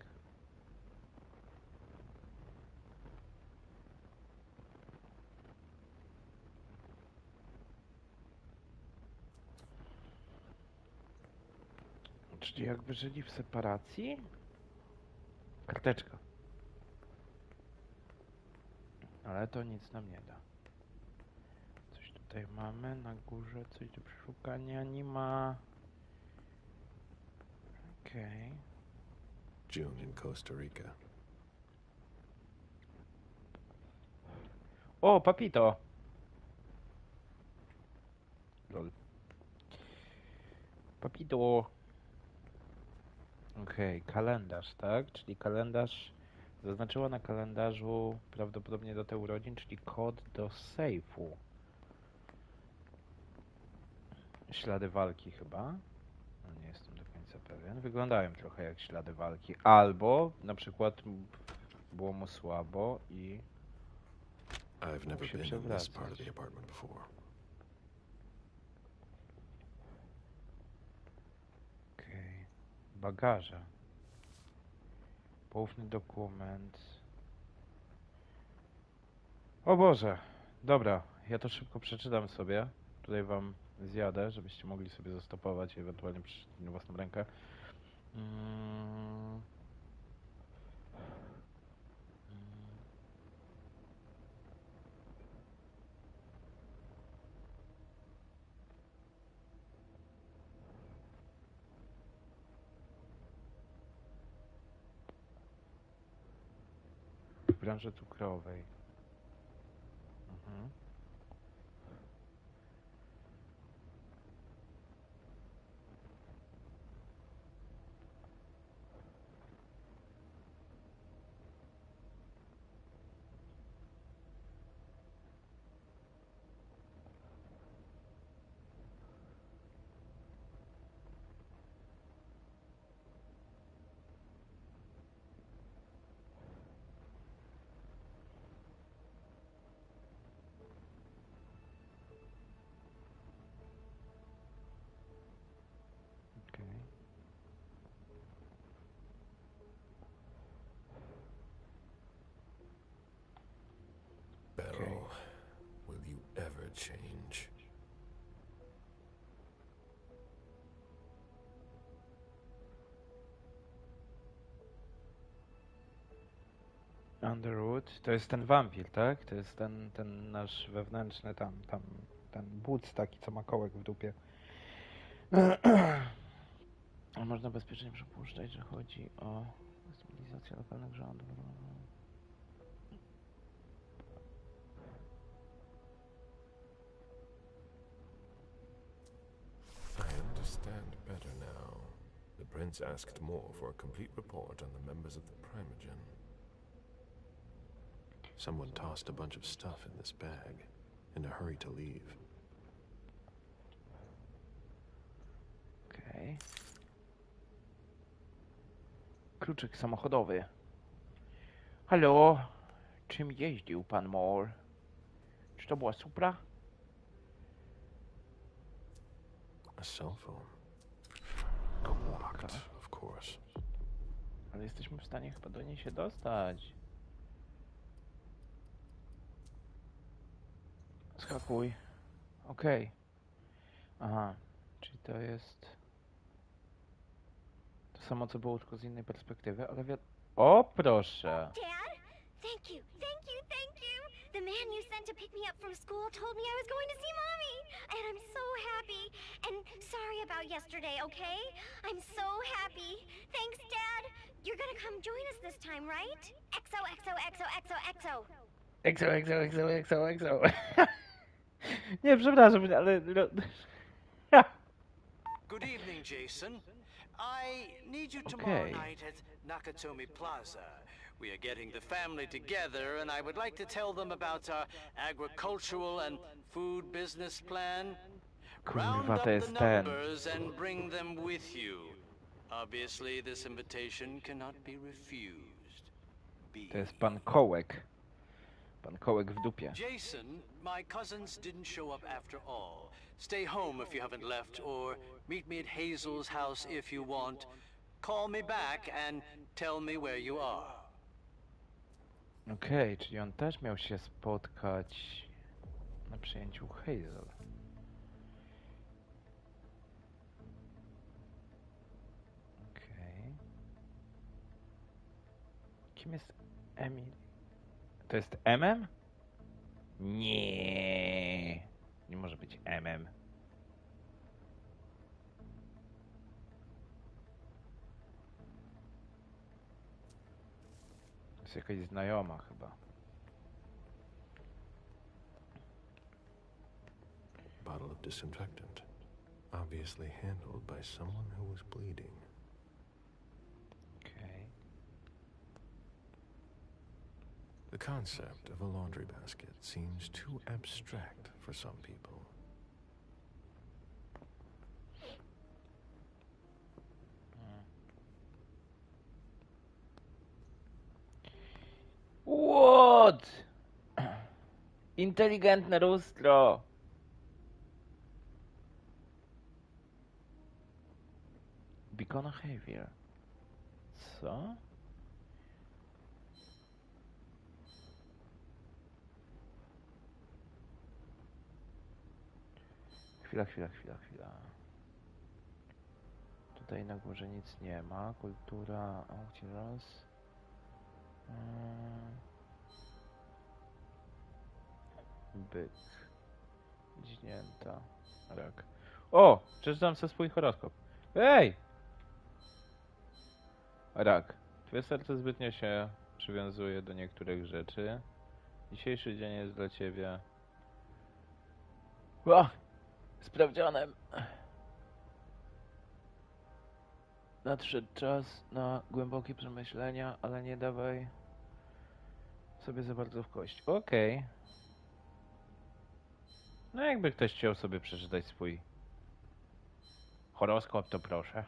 Speaker 1: Czyli jakby żyli w separacji? Karteczka. Ale to nic nam nie da. Coś tutaj mamy na górze, coś do przeszukania nie ma. Okej.
Speaker 2: June in Costa Rica.
Speaker 1: O, papito! Lol. Papito! Okej, kalendarz, tak? Czyli kalendarz zaznaczyła na kalendarzu prawdopodobnie datę urodzin, czyli kod do sejfu. Ślady walki chyba. No, nie jestem do końca pewien. Wyglądają trochę jak ślady walki. Albo na przykład było mu słabo i
Speaker 2: I've never
Speaker 1: się
Speaker 2: been in this part of
Speaker 1: przewracać.
Speaker 2: the apartment before.
Speaker 1: Okej. Bagaże. Poufny dokument. O Boże! Dobra, ja to szybko przeczytam sobie. Tutaj wam zjadę, żebyście mogli sobie zastopować i ewentualnie przeczytać na własną rękę. Mm. W branży cukrowej. Mhm. Okej.
Speaker 2: Beryl, will you ever change?
Speaker 1: Underwood, to jest ten wampir, tak? To jest ten nasz wewnętrzny ten but taki, co ma kołek w dupie. A można bezpiecznie przypuszczać, że chodzi o stabilizację lokalnych rządów.
Speaker 2: I understand better now. The prince asked more for a complete report on the members of the Primogen. Someone tossed a bunch of stuff in this bag, in a hurry to leave.
Speaker 1: Okej. Kluczyk samochodowy. Halo? Czym jeździł pan Moore? Czy to była Supra?
Speaker 2: A cell phone.
Speaker 1: Tak.
Speaker 2: Locked, of course.
Speaker 1: Ale jesteśmy w stanie chyba do niej się dostać. Skakuj. Okej. Aha. Czyli to jest to samo, co było, tylko z innej perspektywy, ale O, proszę!
Speaker 8: Dad? Thank you, thank you, thank you! man you sent to pick me up from school told me I was going to see Mommy, and I'm so happy. And sorry about yesterday, okay? I'm so happy. Thanks, Dad. You're gonna come join us this time, right? XOXOXOXOXO.
Speaker 1: EXO. Nie, przepraszam, ale...
Speaker 10: Good evening, Jason. I need you tomorrow
Speaker 1: Okay.
Speaker 10: night at Nakatomi Plaza. We are getting the family together, and I would like to tell them about our agricultural and food business plan. Round
Speaker 1: Kurwa,
Speaker 10: up
Speaker 1: to
Speaker 10: the
Speaker 1: jest ten.
Speaker 10: numbers and bring them with you. Obviously, this invitation cannot be refused.
Speaker 1: To jest pan Kołek. Pan Kołek w dupie.
Speaker 10: Jason, my cousins didn't show up after all. Stay home if you haven't left, or meet me at Hazel's house if you want. Call me back and tell me where you are.
Speaker 1: Okej, czyli on też miał się spotkać na przyjęciu Hazel. Okej. Kim jest Emil? To jest MM? Nie. Nie może być MM. To jest jakaś znajoma chyba.
Speaker 2: Bottle of disinfectant, obviously handled by someone who was bleeding.
Speaker 1: Okej.
Speaker 2: The concept of a laundry basket seems too abstract for some people.
Speaker 1: What? Inteligentne lustro. Beacon Behavior. Co? Chwila. Tutaj na górze nic nie ma. Kultura, Auctiros. Byk. Dźnięta. Rak. O! Przeczytam sobie swój horoskop. Ej! Rak. Twoje serce zbytnio się przywiązuje do niektórych rzeczy. Dzisiejszy dzień jest dla ciebie... O! Sprawdzianem. Nadszedł czas na głębokie przemyślenia, ale nie dawaj sobie za bardzo w kość. Okej. No jakby ktoś chciał sobie przeczytać swój horoskop, to proszę.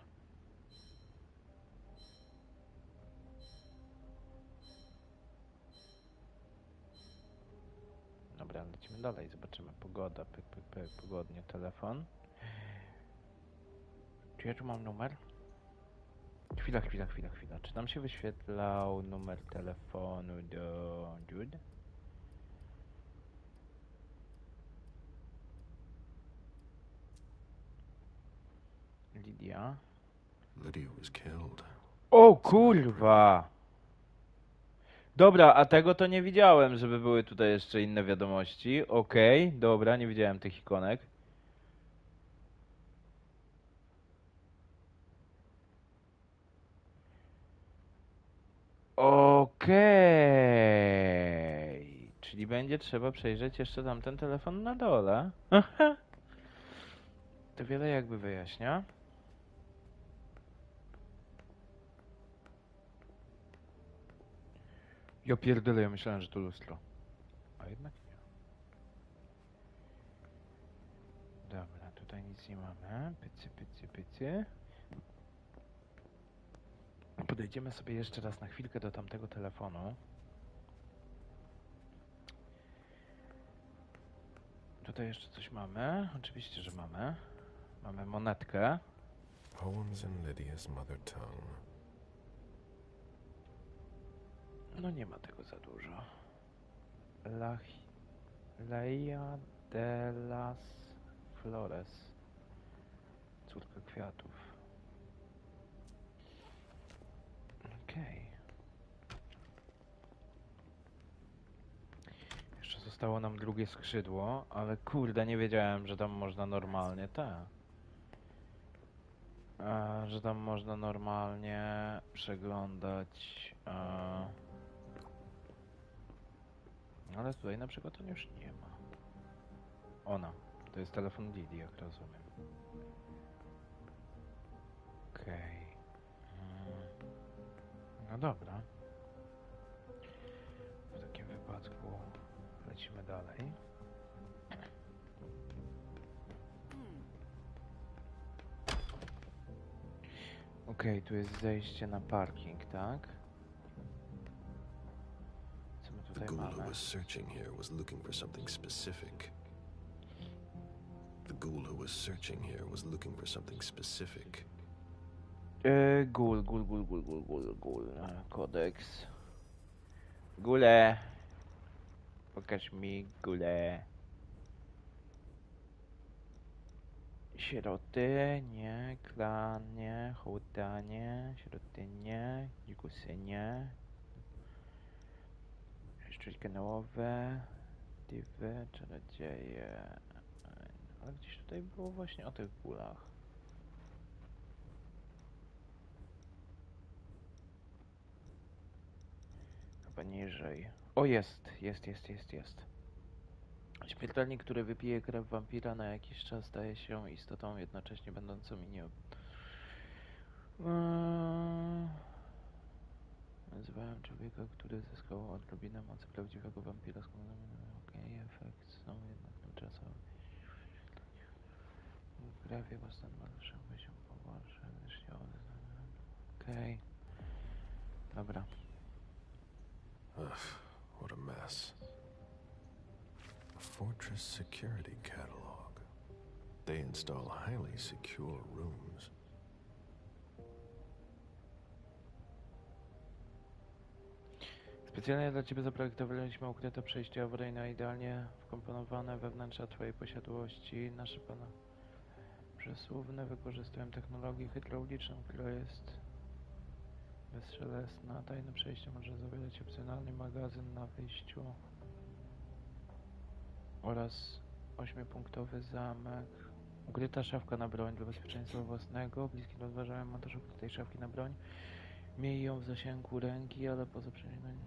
Speaker 1: Dobra, lecimy dalej, zobaczymy. Pogoda, pyk, pogodnie, telefon. Czy ja tu mam numer? Chwila. Czy nam się wyświetlał numer telefonu do Jude? Lydia?
Speaker 2: Lydia was killed.
Speaker 1: O kurwa! Dobra, a tego to nie widziałem, żeby były tutaj jeszcze inne wiadomości. Okej, dobra, nie widziałem tych ikonek. Okej. Czyli będzie trzeba przejrzeć jeszcze tamten telefon na dole. Aha. To wiele jakby wyjaśnia. Ja pierdolę, ja myślałem, że to lustro. A jednak nie. Dobra, tutaj nic nie mamy. Pycy. Podejdziemy sobie jeszcze raz na chwilkę do tamtego telefonu. Tutaj jeszcze coś mamy. Oczywiście, że mamy. Mamy monetkę.
Speaker 2: Poems in Lydia's mother tongue.
Speaker 1: No nie ma tego za dużo. Leia de las Flores. Córka kwiatów. Okej. Jeszcze zostało nam drugie skrzydło, ale kurde, nie wiedziałem, że tam można normalnie że tam można normalnie przeglądać. Ale tutaj na przykład on już nie ma. Ona. To jest telefon Lidii, jak rozumiem. Okej. No dobra. W takim wypadku lecimy dalej. Okej, tu jest zejście na parking, tak? Co my
Speaker 2: The
Speaker 1: tutaj
Speaker 2: ghoul who
Speaker 1: mamy?
Speaker 2: was searching here was looking for something specific. The ghoul who was searching here was looking for something specific.
Speaker 1: Gul. Kodeks. Gule. Pokaż mi gule. Sieroty, nie. Klan, nie. Hołda, nie. Sieroty, nie. Dzikusy, nie. Szczuć kanałowe. Diwy, czarodzieje. Ale gdzieś tutaj było właśnie o tych gulach. Chyba niżej. O, jest. Śmiertelnik, który wypije krew wampira na jakiś czas, staje się istotą jednocześnie będącą i nie... Nazywałem człowieka, który zyskał odrobinę mocy prawdziwego wampira. Okej, efekt są jednak tymczasowy. Krew jego stan ma zawsze się pogorsza, gdyż się odznamy. Okej. Dobra.
Speaker 2: Ugh, what a mess. A fortress security catalog. They install highly secure rooms.
Speaker 1: Specjalnie dla Ciebie zaprojektowaliśmy ukryte przejście awaryjne, idealnie wkomponowane we wnętrza Twojej posiadłości. Nasze pana przesuwne wykorzystują technologię hydrauliczną, która jest bezszelestna. Tajne przejście może zawierać opcjonalny magazyn na wyjściu oraz 8-punktowy zamek. Ukryta szafka na broń dla bezpieczeństwa własnego. Bliskim rozważałem montaż ukrytej szafki na broń. Miej ją w zasięgu ręki, ale poza przejściem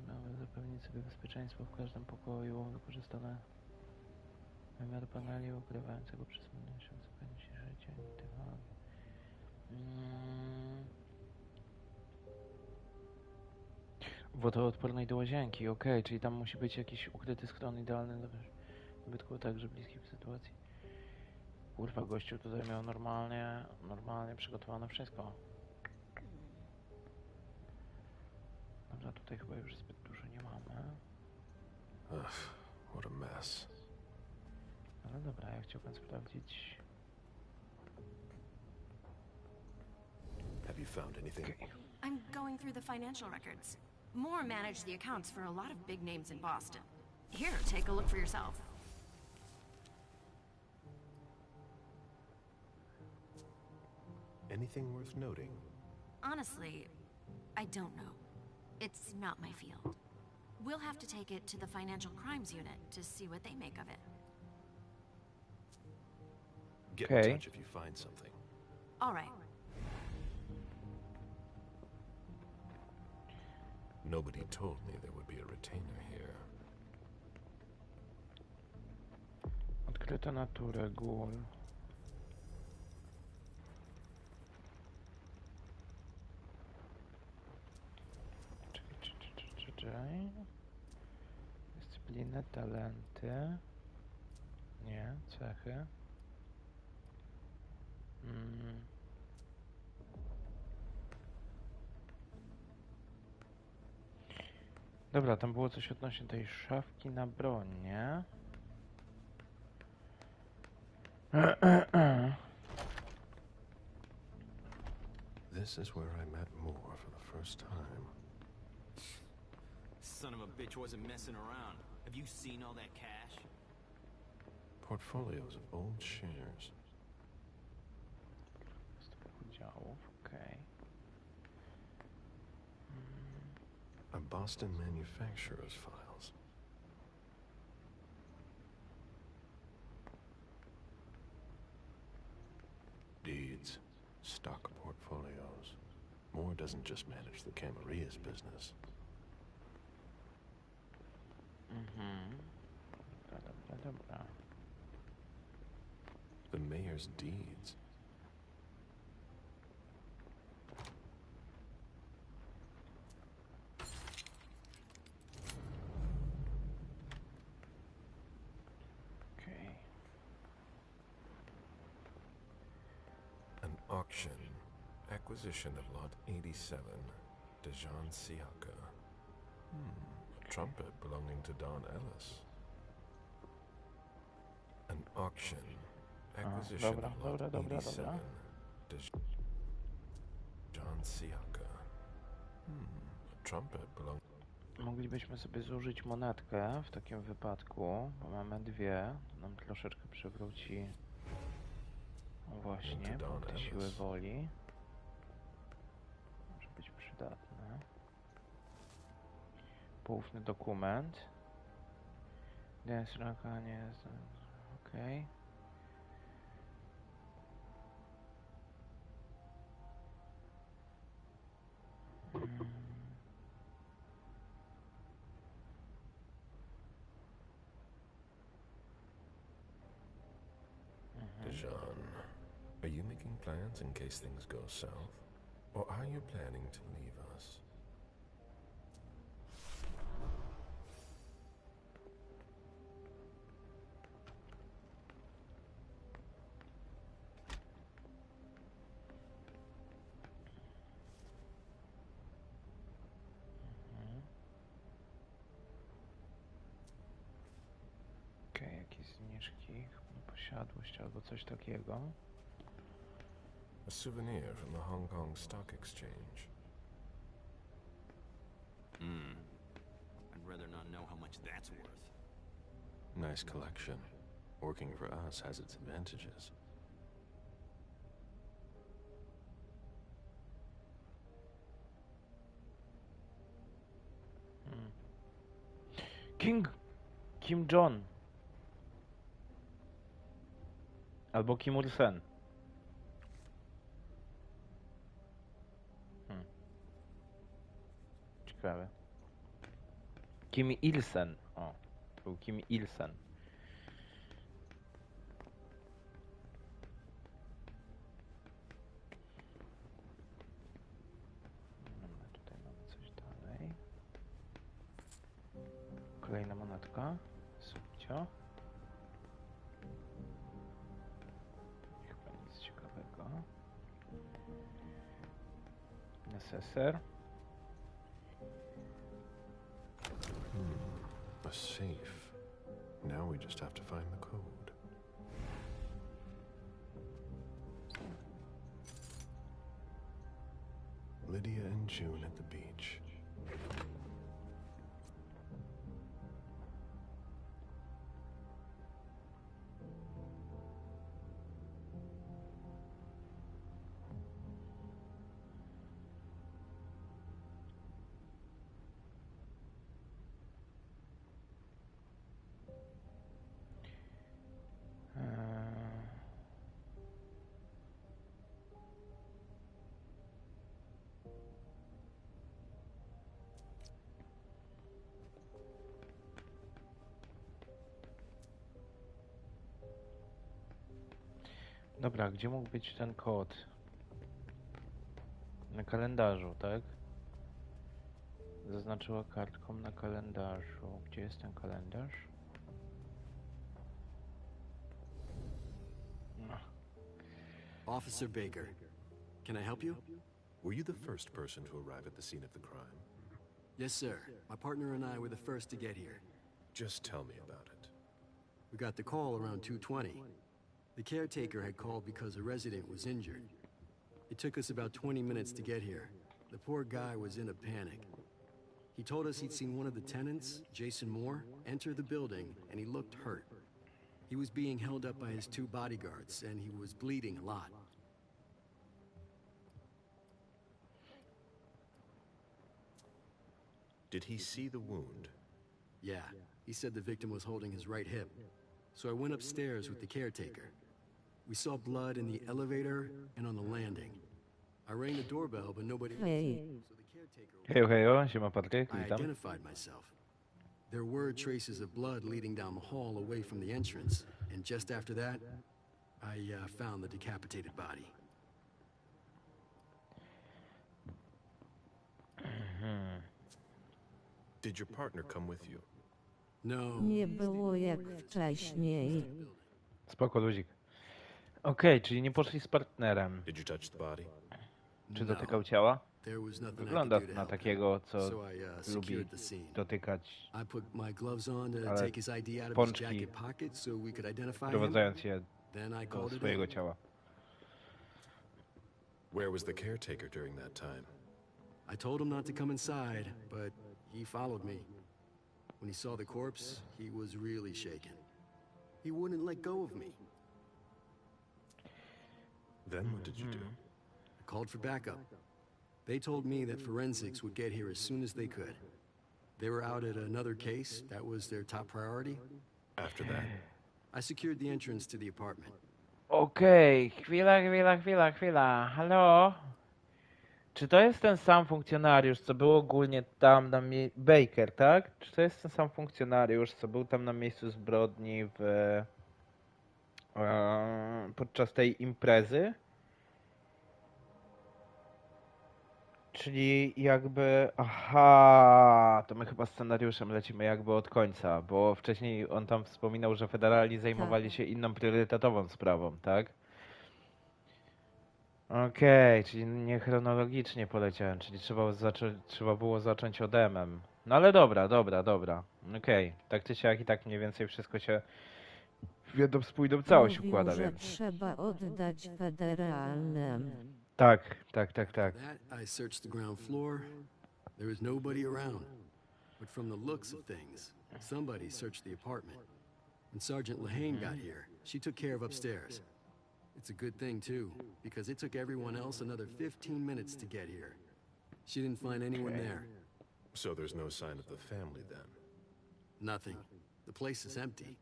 Speaker 1: mamy zapewnić sobie bezpieczeństwo w każdym pokoju. Wykorzystane wymiar paneli ukrywającego przesunięcie zapewnić życie i technologię. Wodoodpornej do łazienki, okej, czyli tam musi być jakiś ukryty schron idealny dla bytku także bliskich sytuacji. Kurwa, gościu tutaj miał normalnie przygotowane wszystko. Dobra, tutaj chyba już zbyt dużo nie mamy.
Speaker 2: Ugh, what a mess.
Speaker 1: Ale dobra, ja chciałbym sprawdzić.
Speaker 2: Have you found anything?
Speaker 1: Okay.
Speaker 11: I'm going through the financial records. Moore managed the accounts for a lot of big names in Boston. Here, take a look for yourself.
Speaker 2: Anything worth noting?
Speaker 11: Honestly, I don't know. It's not my field. We'll have to take it to the Financial Crimes Unit to see what they make of it.
Speaker 2: Get
Speaker 1: Okay.
Speaker 2: in touch if you find something.
Speaker 11: All right.
Speaker 2: Nobody told me there would be a retainer here.
Speaker 1: Odkryto naturę, gól. Czekaj. Dyscypliny, talenty. Nie, cechy. Dobra, tam było coś odnośnie tej szafki na broń, nie?
Speaker 2: This is where I met Moore for the first time.
Speaker 3: Son of a bitch wasn't messing around. Have you seen all that cash?
Speaker 2: Portfolios of old shares.
Speaker 1: Udziałów, okej.
Speaker 2: A Boston manufacturer's files. stock portfolios. Moore doesn't just manage the Camaria's business.
Speaker 1: Dobra.
Speaker 2: The mayor's deeds.
Speaker 1: Okej.
Speaker 2: An auction. Acquisition of lot 87. Dejan Siaka. A trumpet belonging to Don Ellis. An auction. Acquisition
Speaker 1: dobra,
Speaker 2: of lot
Speaker 1: dobra.
Speaker 2: 87. Dejan Siaka. A trumpet belonging...
Speaker 1: Moglibyśmy sobie zużyć monetkę w takim wypadku, bo mamy dwie. Nam troszeczkę przywróci właśnie punkty siły woli. Może być przydatne. Poufny dokument. Dance raka nie jest... Okej.
Speaker 2: Dejan, are you making plans in case things go south? Or are you planning to leave us?
Speaker 1: Okej, jakieś zniżki, chyba posiadłość albo coś takiego.
Speaker 2: A souvenir from the Hong Kong Stock Exchange.
Speaker 3: I'd rather not know how much that's worth.
Speaker 2: Nice collection. Working for us has its advantages.
Speaker 1: Kim Jong. Albo Kim Il-sen. Ciekawe. Kim Il-sen. O, był Kim Il-sen. Dobra, tutaj mamy coś dalej. Kolejna monetka. Subcio. Chyba nic ciekawego. Neseser.
Speaker 2: A safe. Now we just have to find the code. Lydia and June at the beach.
Speaker 1: Dobra, gdzie mógł być ten kod? Na kalendarzu, tak? Zaznaczyła kartką na kalendarzu. Gdzie jest ten kalendarz? No.
Speaker 4: Officer Baker, can I help you?
Speaker 2: Were you the first person to arrive at the scene of the crime?
Speaker 4: Yes, sir. My partner and I were the first to get here.
Speaker 2: Just tell me about it.
Speaker 4: We got the call around 2:20. The caretaker had called because a resident was injured. It took us about 20 minutes to get here. The poor guy was in a panic. He told us he'd seen one of the tenants, Jason Moore, enter the building, and he looked hurt. He was being held up by his two bodyguards, and he was bleeding a lot.
Speaker 2: Did he see the wound?
Speaker 4: Yeah, he said the victim was holding his right hip. So I went upstairs with the caretaker. We saw blood in the elevator and on the landing. I rang the doorbell, but nobody
Speaker 12: Hey.
Speaker 4: so the caretaker...
Speaker 1: Hejo, hejo, siema Patryk,
Speaker 4: I
Speaker 1: witam.
Speaker 4: identified myself. There were traces of blood leading down the hall away from the entrance, and just after that, I found the decapitated body.
Speaker 2: Did your partner come with you?
Speaker 4: No.
Speaker 12: Nie było jak wcześniej.
Speaker 1: Spoko, luzik. Okej, czyli nie poszli z partnerem.
Speaker 2: Did you touch the body?
Speaker 1: Czy dotykał ciała?
Speaker 4: There was nothing I
Speaker 1: Wygląda
Speaker 4: could do to
Speaker 1: na
Speaker 4: help
Speaker 1: takiego, co
Speaker 4: him, so I
Speaker 1: lubi
Speaker 4: secured the scene.
Speaker 1: dotykać,
Speaker 4: I put my gloves on to
Speaker 1: ale
Speaker 4: take his ID out of his
Speaker 1: pączki
Speaker 4: jacket pocket so we could identify him.
Speaker 1: wprowadzając je
Speaker 4: Then I
Speaker 1: do
Speaker 4: called it
Speaker 1: swojego
Speaker 4: in.
Speaker 1: ciała.
Speaker 2: Where was the caretaker during that time?
Speaker 4: I told him not to come inside, but he followed me. When he saw the corpse, he was really shaken. He wouldn't let go of me.
Speaker 2: Then what did you do?
Speaker 4: I called for backup. They told me that forensics would get here as soon as they could. They were out at another case. That was their top priority.
Speaker 2: After that?
Speaker 4: I secured the entrance to the apartment.
Speaker 1: Okej, chwila. Halo? Czy to jest ten sam funkcjonariusz, co był ogólnie tam na Baker, tak? Czy to jest ten sam funkcjonariusz, co był tam na miejscu zbrodni podczas tej imprezy? Czyli jakby... Aha, to my chyba scenariuszem lecimy jakby od końca, bo wcześniej on tam wspominał, że federalni zajmowali się inną priorytetową sprawą, tak? Okej, czyli nie chronologicznie poleciałem, czyli trzeba było zacząć od MM. No ale dobra. Okej, tak czy siak i tak mniej więcej wszystko się w jedną spójną całość
Speaker 12: Mówił,
Speaker 1: układa,
Speaker 12: że
Speaker 1: więc...
Speaker 12: trzeba oddać federalnym.
Speaker 1: Tak.
Speaker 4: That, I searched the ground floor. There was nobody around. But from the looks of things, somebody searched the apartment. When Sergeant Lehane got here, she took care of upstairs. It's a good thing, too, because it took everyone else another 15 minutes to get here. She didn't find anyone there.
Speaker 2: So there's no sign of the family then?
Speaker 4: Nothing. The place is empty.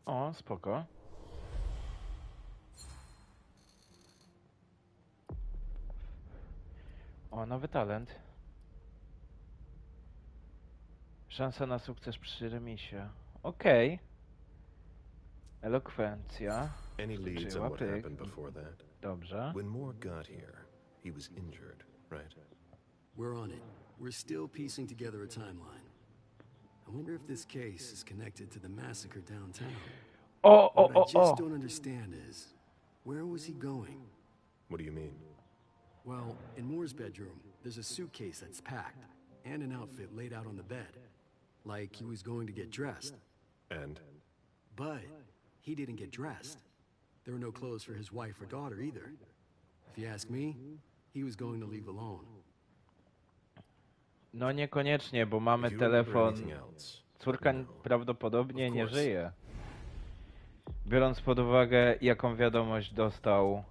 Speaker 1: O, spoko. O, nowy talent. Szansa na sukces przy remisie. Okej. Elokwencja.
Speaker 2: Any leads on
Speaker 1: Czyła,
Speaker 2: what
Speaker 1: pyk.
Speaker 2: happened before that?
Speaker 1: Dobrze.
Speaker 2: When Moore got here, he was injured, right?
Speaker 4: We're on it. We're still piecing together a timeline. I wonder if this case is connected to the massacre downtown. What I just don't understand is, where was he going?
Speaker 2: What do you mean?
Speaker 4: Well, in Moore's bedroom, there's a suitcase that's packed, and an outfit laid out on the bed. Like he was going to get dressed.
Speaker 2: And?
Speaker 4: But he didn't get dressed. There were no clothes for his wife or daughter either. If you ask me, he was going to leave alone.
Speaker 1: No niekoniecznie, bo mamy
Speaker 2: Do you remember
Speaker 1: telefon.
Speaker 2: anything else?
Speaker 1: Córka
Speaker 2: No.
Speaker 1: prawdopodobnie
Speaker 2: Of
Speaker 1: nie
Speaker 2: course.
Speaker 1: żyje. Biorąc pod uwagę, jaką wiadomość dostał...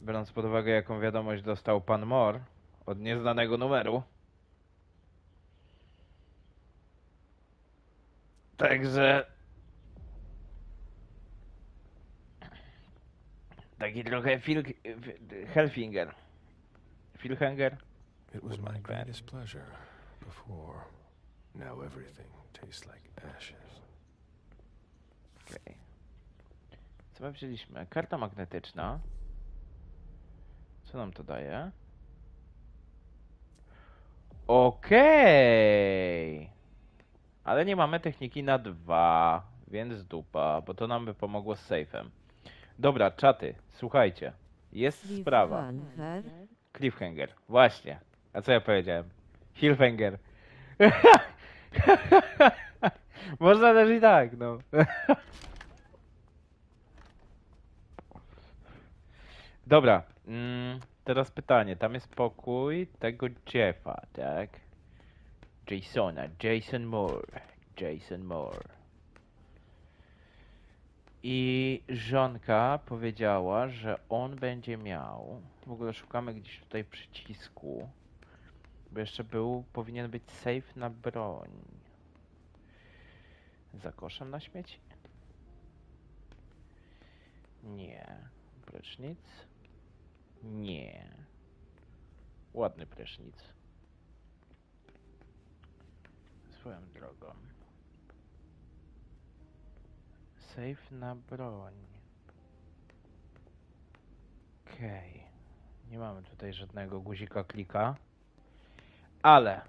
Speaker 1: biorąc pod uwagę, jaką wiadomość dostał pan Moore od nieznanego numeru. Także... taki trochę Hellfinger. Philhanger?
Speaker 2: It was
Speaker 1: Would
Speaker 2: my
Speaker 1: like that.
Speaker 2: greatest pleasure before. Now everything tastes like ashes.
Speaker 1: Okej. Co my wzięliśmy? Karta magnetyczna. Co nam to daje? Okej. Ale nie mamy techniki na 2, więc dupa, bo to nam by pomogło z safe'em. Dobra, czaty, słuchajcie. Jest sprawa.
Speaker 12: Cliffhanger.
Speaker 1: Cliffhanger, właśnie. A co ja powiedziałem? Hillhanger. Można też i tak, no. Dobra, teraz pytanie. Tam jest pokój tego Jeffa, tak? Jason Moore. I żonka powiedziała, że on będzie miał... W ogóle szukamy gdzieś tutaj przycisku. Bo jeszcze powinien być safe na broń. Za koszem na śmieci? Nie. Prysznic? Nie. Ładny prysznic. Swoją drogą. Safe na broń. Okej. Nie mamy tutaj żadnego guzika klika. Ale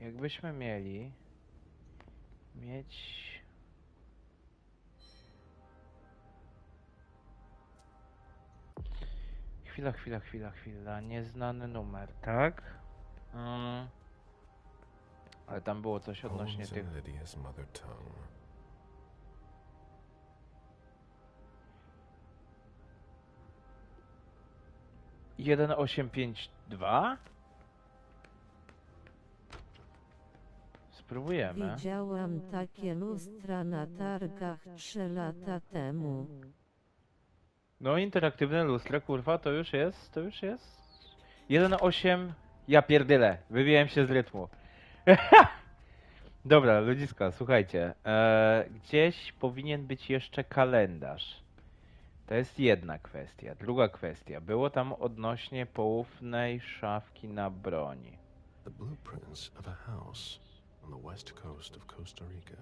Speaker 1: jakbyśmy mieć chwila. Nieznany numer, tak? Ale tam było coś odnośnie tych...
Speaker 2: Lydia's mother tongue.
Speaker 1: 1852? Spróbujemy.
Speaker 12: Widziałam takie lustra na targach 3 lata temu.
Speaker 1: No, interaktywne lustra, kurwa, to już jest. 1.8. Ja pierdylę, wybiłem się z rytmu. Dobra, ludziska, słuchajcie. Gdzieś powinien być jeszcze kalendarz. To jest jedna kwestia. Druga kwestia. Było tam odnośnie poufnej szafki na broni.
Speaker 2: The blueprints of a house on the west coast of Costa Rica.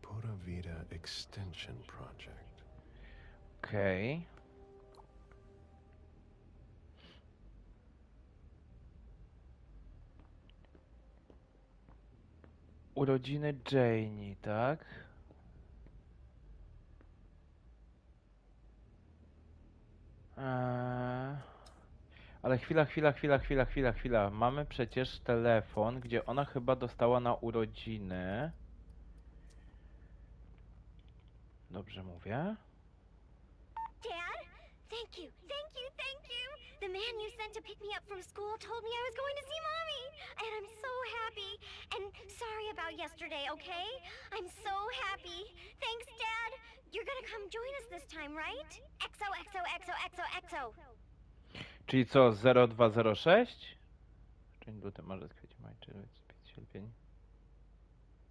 Speaker 2: Pura Vida Extension Project.
Speaker 1: Okej. Urodziny Janie, tak? Ale chwila. Mamy przecież telefon, gdzie ona chyba dostała na urodziny. Dobrze mówię?
Speaker 8: Dad? Thank you. The man you sent to pick me up from school told me I was going to see Mommy. And I'm so happy. And sorry about yesterday, okay? I'm so happy. Thanks, Dad. You're gonna come join us this time, right? XOXOXOXOXO.
Speaker 1: Czyli co, 0206? Czyli luty, marzec, kwiecień, maj, czerwiec, sierpień.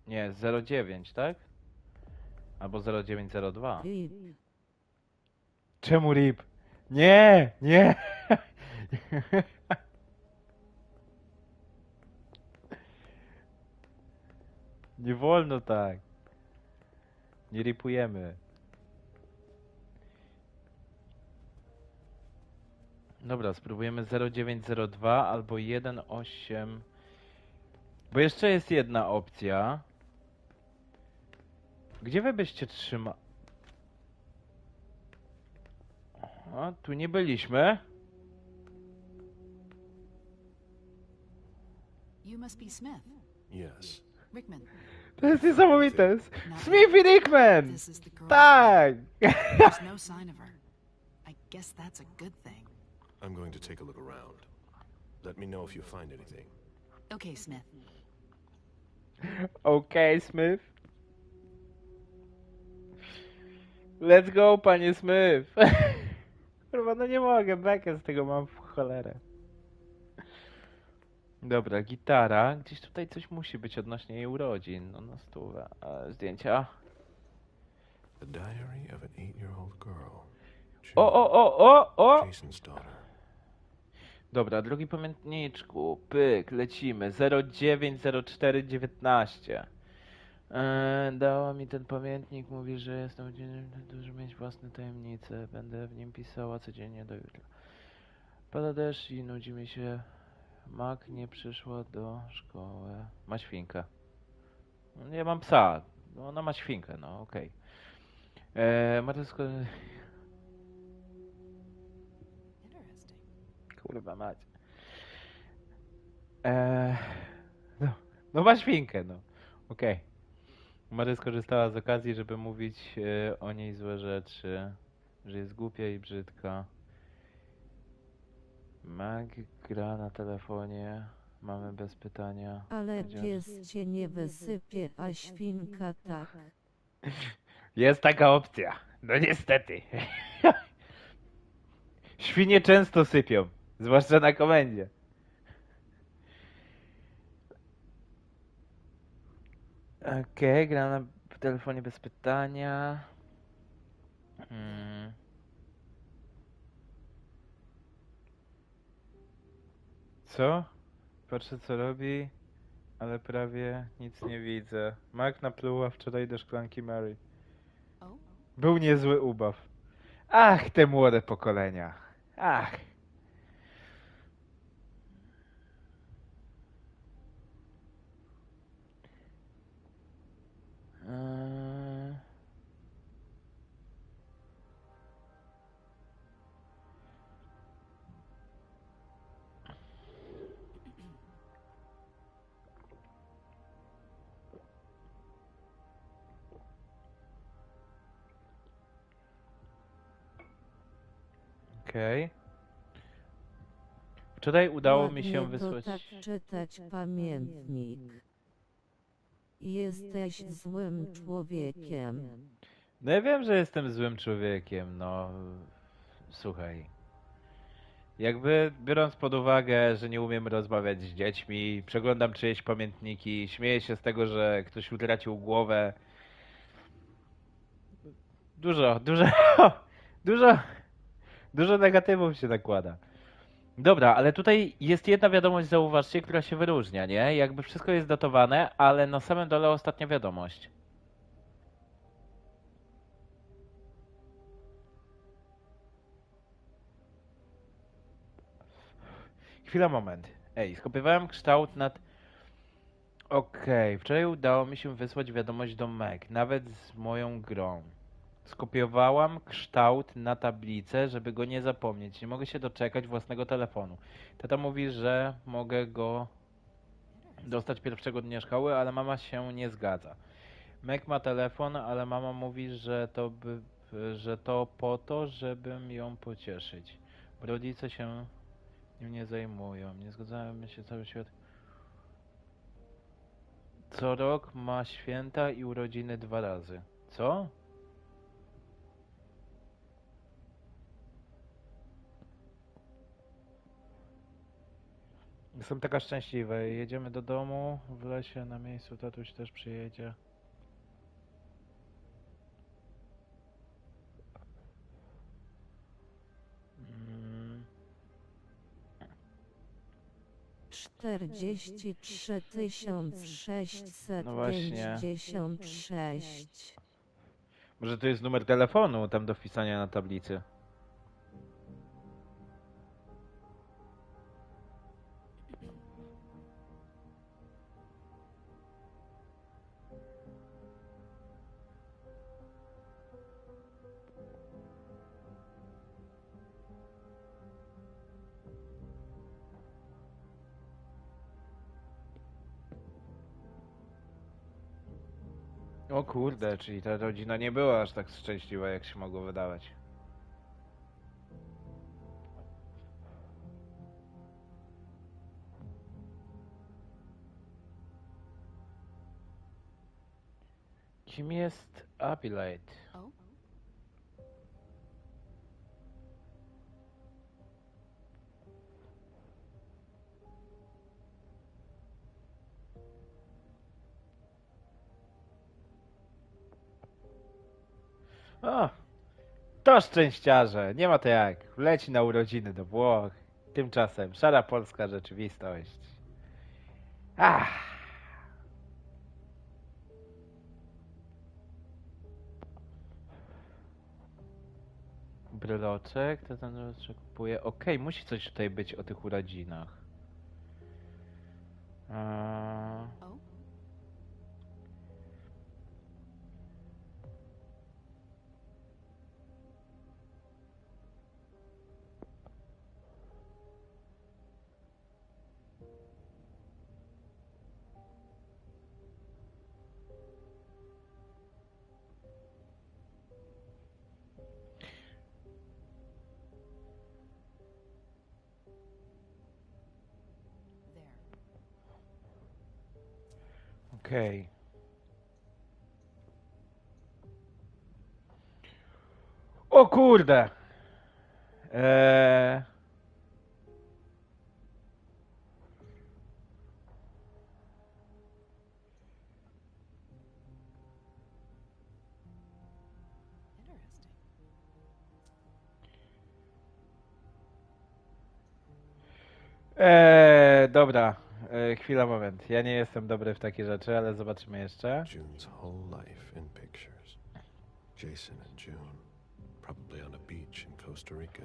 Speaker 1: Nie, 09, tak? Albo 0902.
Speaker 12: RIP.
Speaker 1: Czemu RIP? Nie! Nie wolno tak. Nie ripujemy. Dobra, spróbujemy 0902 albo 18. Bo jeszcze jest jedna opcja. Gdzie wy byście trzymali? A, tu nie byliśmy.
Speaker 5: You must be Smith.
Speaker 2: Yes.
Speaker 5: Rickman.
Speaker 1: To jest niesamowite. Smith i Rickman!
Speaker 5: This is the girl.
Speaker 1: Tak!
Speaker 5: There's no sign of her. I guess that's a good thing.
Speaker 2: I'm going to take a look around. Let me know if you find anything.
Speaker 5: Okay, Smith.
Speaker 1: Okej, Smith. Let's go, panie Smith. Kurwa, no nie mogę, bekę z tego mam w cholerę. Dobra, gitara. Gdzieś tutaj coś musi być odnośnie jej urodzin. No na stówę. Zdjęcia.
Speaker 2: The diary of an 8-year-old girl.
Speaker 1: O!
Speaker 2: Jason's daughter.
Speaker 1: Dobra, drugi pamiętniczku. Pyk, lecimy. 090419. Dała mi ten pamiętnik, mówi, że jestem dużo mieć własne tajemnice. Będę w nim pisała codziennie do jutra. Pada deszcz i nudzi mi się. Mak nie przyszła do szkoły. Ma świnkę. No, ja mam psa. No, ona ma świnkę, no okej. Marysko... Kurwa mać. No ma świnkę, no. Okej. Mary skorzystała z okazji, żeby mówić o niej złe rzeczy. Że jest głupia i brzydka. Mag gra na telefonie. Mamy bez pytania.
Speaker 12: Ale pies cię nie wysypie, a świnka tak.
Speaker 1: Jest taka opcja. No niestety. Świnie często sypią. Zwłaszcza na komendzie. Okej, gra w telefonie bez pytania. Hmm. Co? Patrzę co robi, ale prawie nic nie widzę. Mark napluła wczoraj do szklanki Mary. Był niezły ubaw. Ach, te młode pokolenia. Ach. Eee... Okej. Wczoraj udało mi się
Speaker 12: Ładnie to
Speaker 1: wysłać...
Speaker 12: tak czytać pamiętnik. Jesteś złym człowiekiem.
Speaker 1: No ja wiem, że jestem złym człowiekiem, no... Słuchaj. Jakby biorąc pod uwagę, że nie umiem rozmawiać z dziećmi, przeglądam czyjeś pamiętniki, śmieję się z tego, że ktoś utracił głowę. Dużo, dużo, dużo negatywów się nakłada. Dobra, ale tutaj jest jedna wiadomość, zauważcie, która się wyróżnia, nie? Jakby wszystko jest datowane, ale na samym dole ostatnia wiadomość. Chwila, moment. Ej, skopiowałem kształt nad... Okej, wczoraj udało mi się wysłać wiadomość do Meg, nawet z moją grą. Skopiowałam kształt na tablicę, żeby go nie zapomnieć. Nie mogę się doczekać własnego telefonu. Tata mówi, że mogę go dostać pierwszego dnia szkoły, ale mama się nie zgadza. Meg ma telefon, ale mama mówi, że to po to, żebym ją pocieszyć. Bo rodzice się nim nie zajmują. Nie zgadzamy się cały świat. Co rok ma święta i urodziny 2 razy. Co? Jestem taka szczęśliwa. Jedziemy do domu w lesie na miejscu. Tatuś też przyjedzie. Mm.
Speaker 12: 43
Speaker 1: No właśnie.
Speaker 12: 656.
Speaker 1: Może to jest numer telefonu tam do wpisania na tablicy. O kurde, czyli ta rodzina nie była aż tak szczęśliwa, jak się mogło wydawać. Kim jest Apilite? O, to szczęściarze, nie ma to jak. Leci na urodziny do Włoch. Tymczasem szara polska rzeczywistość. Ach. Bryloczek, to ten bryloczek kupuje. Okej, musi coś tutaj być o tych urodzinach. Okej. O kurde! Eee... Dobra. Chwila, moment. Ja nie jestem dobry w takie rzeczy, ale zobaczymy jeszcze.
Speaker 2: June's whole life in pictures. Jason and June, probably on a beach in Costa Rica.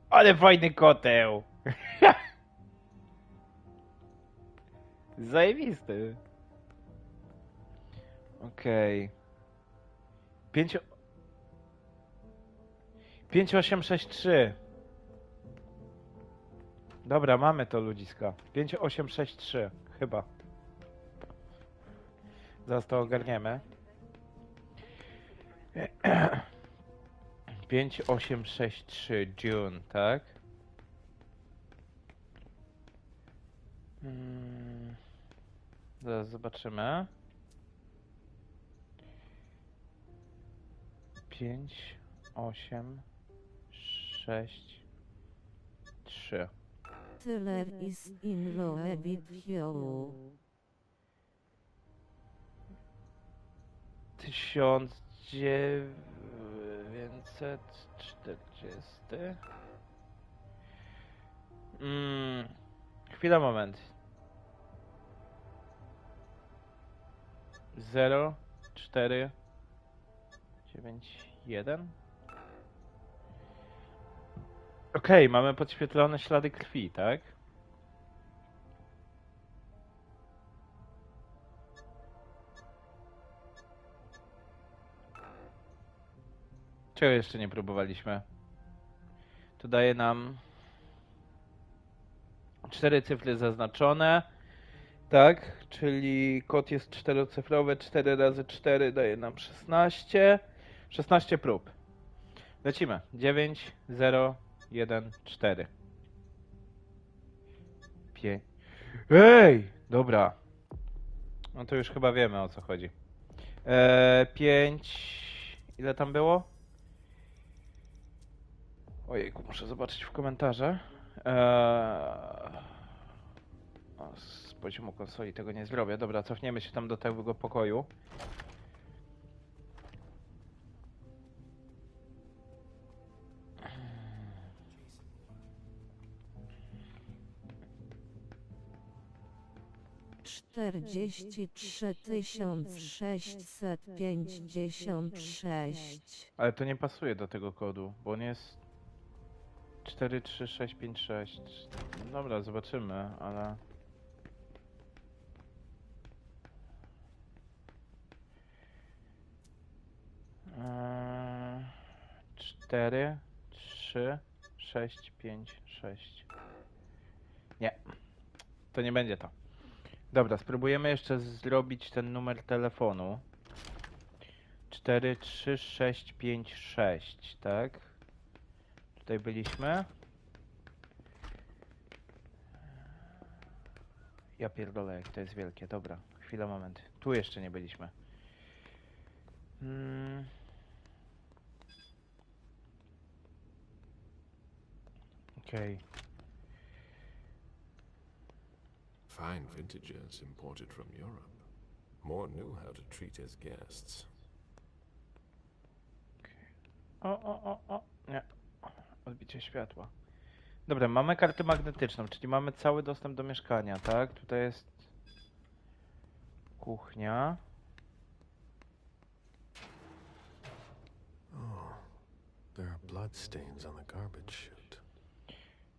Speaker 1: Ale fajny koteł! Zajebisty. Okej. 5863. Dobra, mamy to, ludziska. 5863, chyba. Zaraz to ogarniemy. 5863 June, tak? Zaraz zobaczymy. 5, 8, 6, 3.
Speaker 12: Tyler is in love with you.
Speaker 1: 1940. Chwila, moment. 0, 4, 9, 1. Okej, mamy podświetlone ślady krwi, tak? Czego jeszcze nie próbowaliśmy? Tu daje nam 4 cyfry zaznaczone, tak? Czyli kod jest 4-cyfrowy, 4 razy 4 daje nam 16. 16 prób. Lecimy. 9, 0, 1, 4. 5. Ej! Dobra. No to już chyba wiemy, o co chodzi. 5... Ile tam było? Ojejku, muszę zobaczyć w komentarze. Z poziomu konsoli tego nie zrobię. Dobra, cofniemy się tam do tego pokoju.
Speaker 12: $43,656.
Speaker 1: Ale to nie pasuje do tego kodu, bo on jest 43656. Dobra, zobaczymy, ale... Eee, 4, 3, 6, 5, 6. Nie, to nie będzie to. Dobra, spróbujemy jeszcze zrobić ten numer telefonu. 4, 3, 6, 5, 6, tak? Tutaj byliśmy. Ja pierdolę, jak to jest wielkie. Dobra, chwila, moment. Tu jeszcze nie byliśmy. Okej.
Speaker 2: Fine vintages imported from Europe. Moore knew how to treat his guests.
Speaker 1: O. Nie. Odbicie światła. Dobra, mamy kartę magnetyczną, czyli mamy cały dostęp do mieszkania, tak? Tutaj jest kuchnia.
Speaker 2: Oh, there are bloodstains on the garbage chute.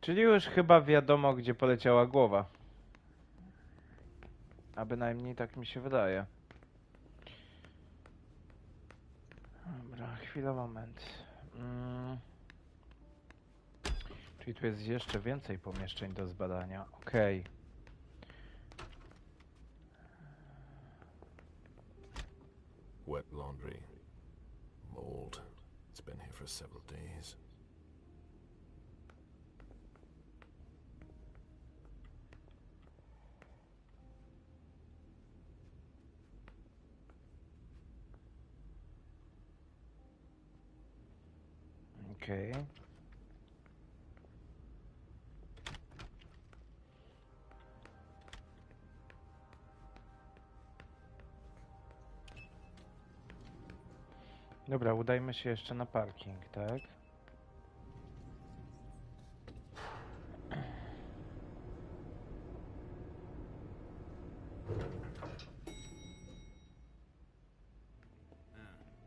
Speaker 1: Czyli już chyba wiadomo, gdzie poleciała głowa. A bynajmniej tak mi się wydaje. Dobra, chwila, moment. Czyli tu jest jeszcze więcej pomieszczeń do zbadania. Okej.
Speaker 2: Wet laundry. Mold. It's been here for several days.
Speaker 1: Okej. Dobra, udajmy się jeszcze na parking, tak?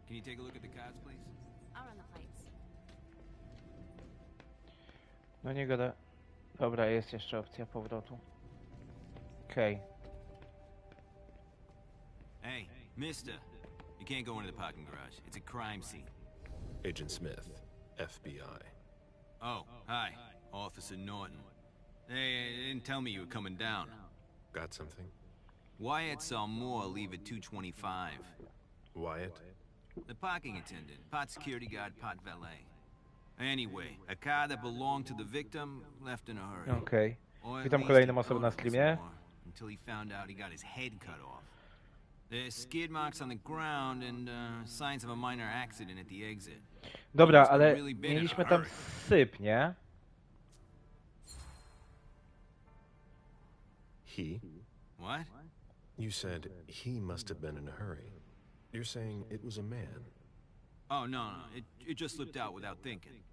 Speaker 3: Can you take a look at the cards, please?
Speaker 11: I'll run the plates.
Speaker 1: No nie gada. Dobra, jest jeszcze opcja powrotu. Okej.
Speaker 3: Hey, mister. You can't go into the parking garage. It's a crime scene.
Speaker 2: Agent Smith, FBI.
Speaker 3: Oh, hi. Officer Norton. They didn't tell me you were coming down.
Speaker 2: Got something?
Speaker 3: Wyatt saw Moore leave at 2:25.
Speaker 2: Wyatt?
Speaker 3: The parking attendant, part security guard, part valet. Anyway, a car that belonged to the victim left in a hurry.
Speaker 1: Okej.
Speaker 3: Or at
Speaker 1: Witam
Speaker 3: least
Speaker 1: kolejną
Speaker 3: he
Speaker 1: osobę na
Speaker 3: brought it
Speaker 1: streamie.
Speaker 3: somewhere, until he found out he got his head cut off. There's skid marks on the ground and signs of a minor accident at the exit.
Speaker 1: Dobra,
Speaker 3: Must have
Speaker 1: ale
Speaker 3: really been in a
Speaker 1: mieliśmy tam
Speaker 3: hurry.
Speaker 1: syp, nie?
Speaker 2: He?
Speaker 3: What?
Speaker 2: You said he must have been in a hurry. You're saying it was a man.
Speaker 3: Oh, no. It just slipped out without thinking.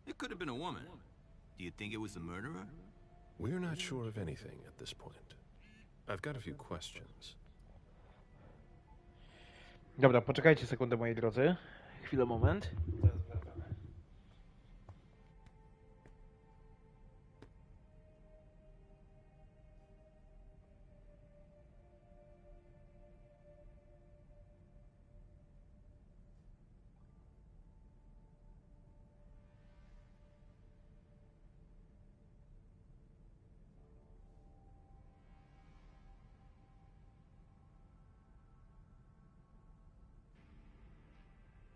Speaker 3: It could have been a woman. Do you think it was the murderer?
Speaker 2: We're not sure of anything at this point. I've got a few questions.
Speaker 1: Dobra, poczekajcie sekundę, moi drodzy. Chwilę, moment.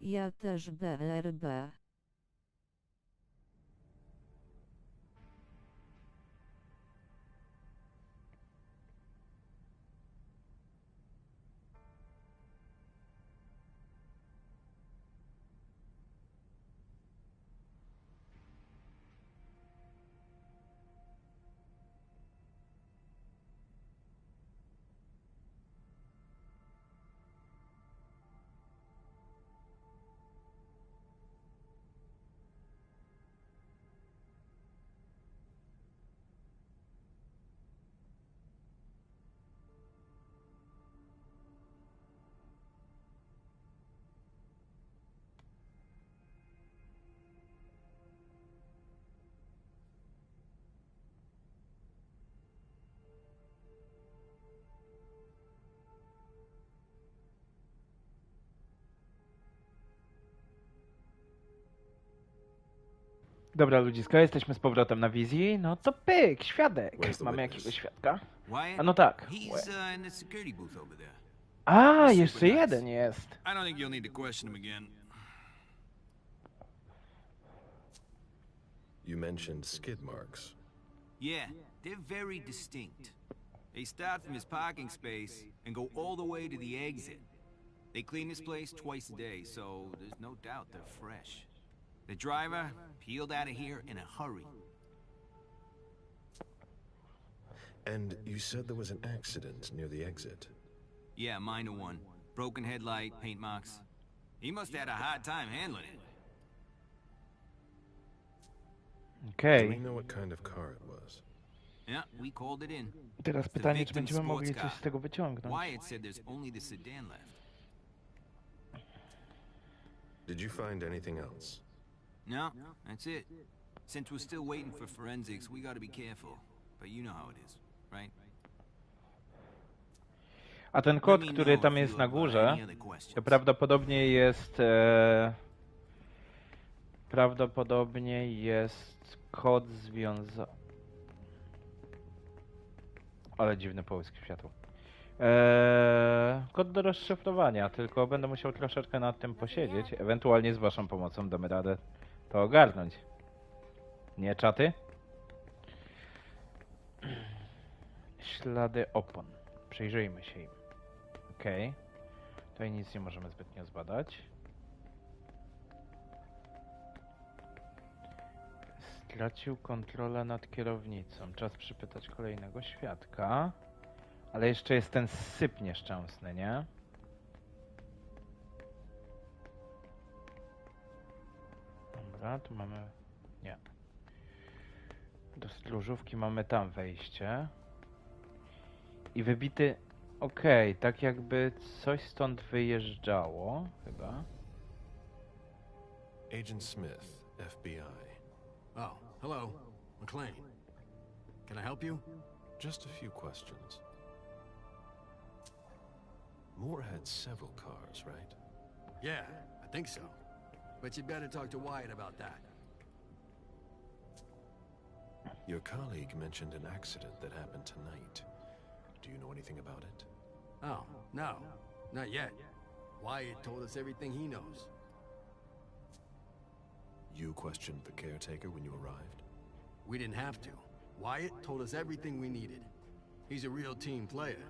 Speaker 12: Ja też BRB.
Speaker 1: Dobra, ludziska, jesteśmy z powrotem na wizji. No to pyk, świadek.
Speaker 2: Where's the
Speaker 1: Mamy
Speaker 2: witness?
Speaker 1: jakiegoś świadka?
Speaker 3: Wyatt?
Speaker 1: A no tak.
Speaker 3: He's in the security booth over there.
Speaker 1: A,
Speaker 3: He's
Speaker 1: jeszcze
Speaker 3: super nice.
Speaker 1: jeden jest.
Speaker 3: I don't think you'll need to question him again.
Speaker 2: You mentioned skid marks.
Speaker 3: Yeah, they're very distinct. They start from his parking space and go all the way to the exit. They clean this place twice a day, so there's no doubt they're fresh. The driver peeled out of here in a hurry.
Speaker 2: And you said there was an accident near the exit.
Speaker 3: Yeah, minor one. Broken headlight, paint marks. He must have had a hard time handling it.
Speaker 1: Okej.
Speaker 2: Do we know what kind of car it was?
Speaker 3: Yeah, we called it in.
Speaker 1: Teraz
Speaker 3: It's the
Speaker 1: pytanie, czy
Speaker 3: victim's
Speaker 1: będziemy mogli
Speaker 3: sports
Speaker 1: coś
Speaker 3: car.
Speaker 1: z tego wyciągnąć.
Speaker 3: Wyatt said there's only the sedan left.
Speaker 2: Did you find anything else?
Speaker 3: No, that's it. Since we're still waiting for forensics, we gotta be careful. But you know how it is, right?
Speaker 1: A ten kod, który tam jest na górze, to prawdopodobnie jest... prawdopodobnie jest kod związany... Ale dziwny połysk światła. Kod do rozszyfrowania, tylko będę musiał troszeczkę nad tym posiedzieć. Ewentualnie z waszą pomocą damy radę to ogarnąć. Nie, czaty? Ślady opon. Przyjrzyjmy się im. Okej. Tutaj nic nie możemy zbytnio zbadać. Stracił kontrolę nad kierownicą. Czas przypytać kolejnego świadka. Ale jeszcze jest ten syp nieszczęsny, nie? Dobra, tu mamy... Nie. Do stróżówki mamy tam wejście. I wybity... Okej, tak jakby coś stąd wyjeżdżało, chyba.
Speaker 2: Agent Smith, FBI.
Speaker 4: Oh, hello. McLean. Can I help you?
Speaker 2: Just a few questions. Moore had several cars, right?
Speaker 4: Yeah, I think so. But you'd better talk to Wyatt about that.
Speaker 2: Your colleague mentioned an accident that happened tonight. Do you know anything about it?
Speaker 4: Oh, no. Not yet. Wyatt told us everything he knows.
Speaker 2: You questioned the caretaker when you arrived?
Speaker 4: We didn't have to. Wyatt told us everything we needed. He's a real team player.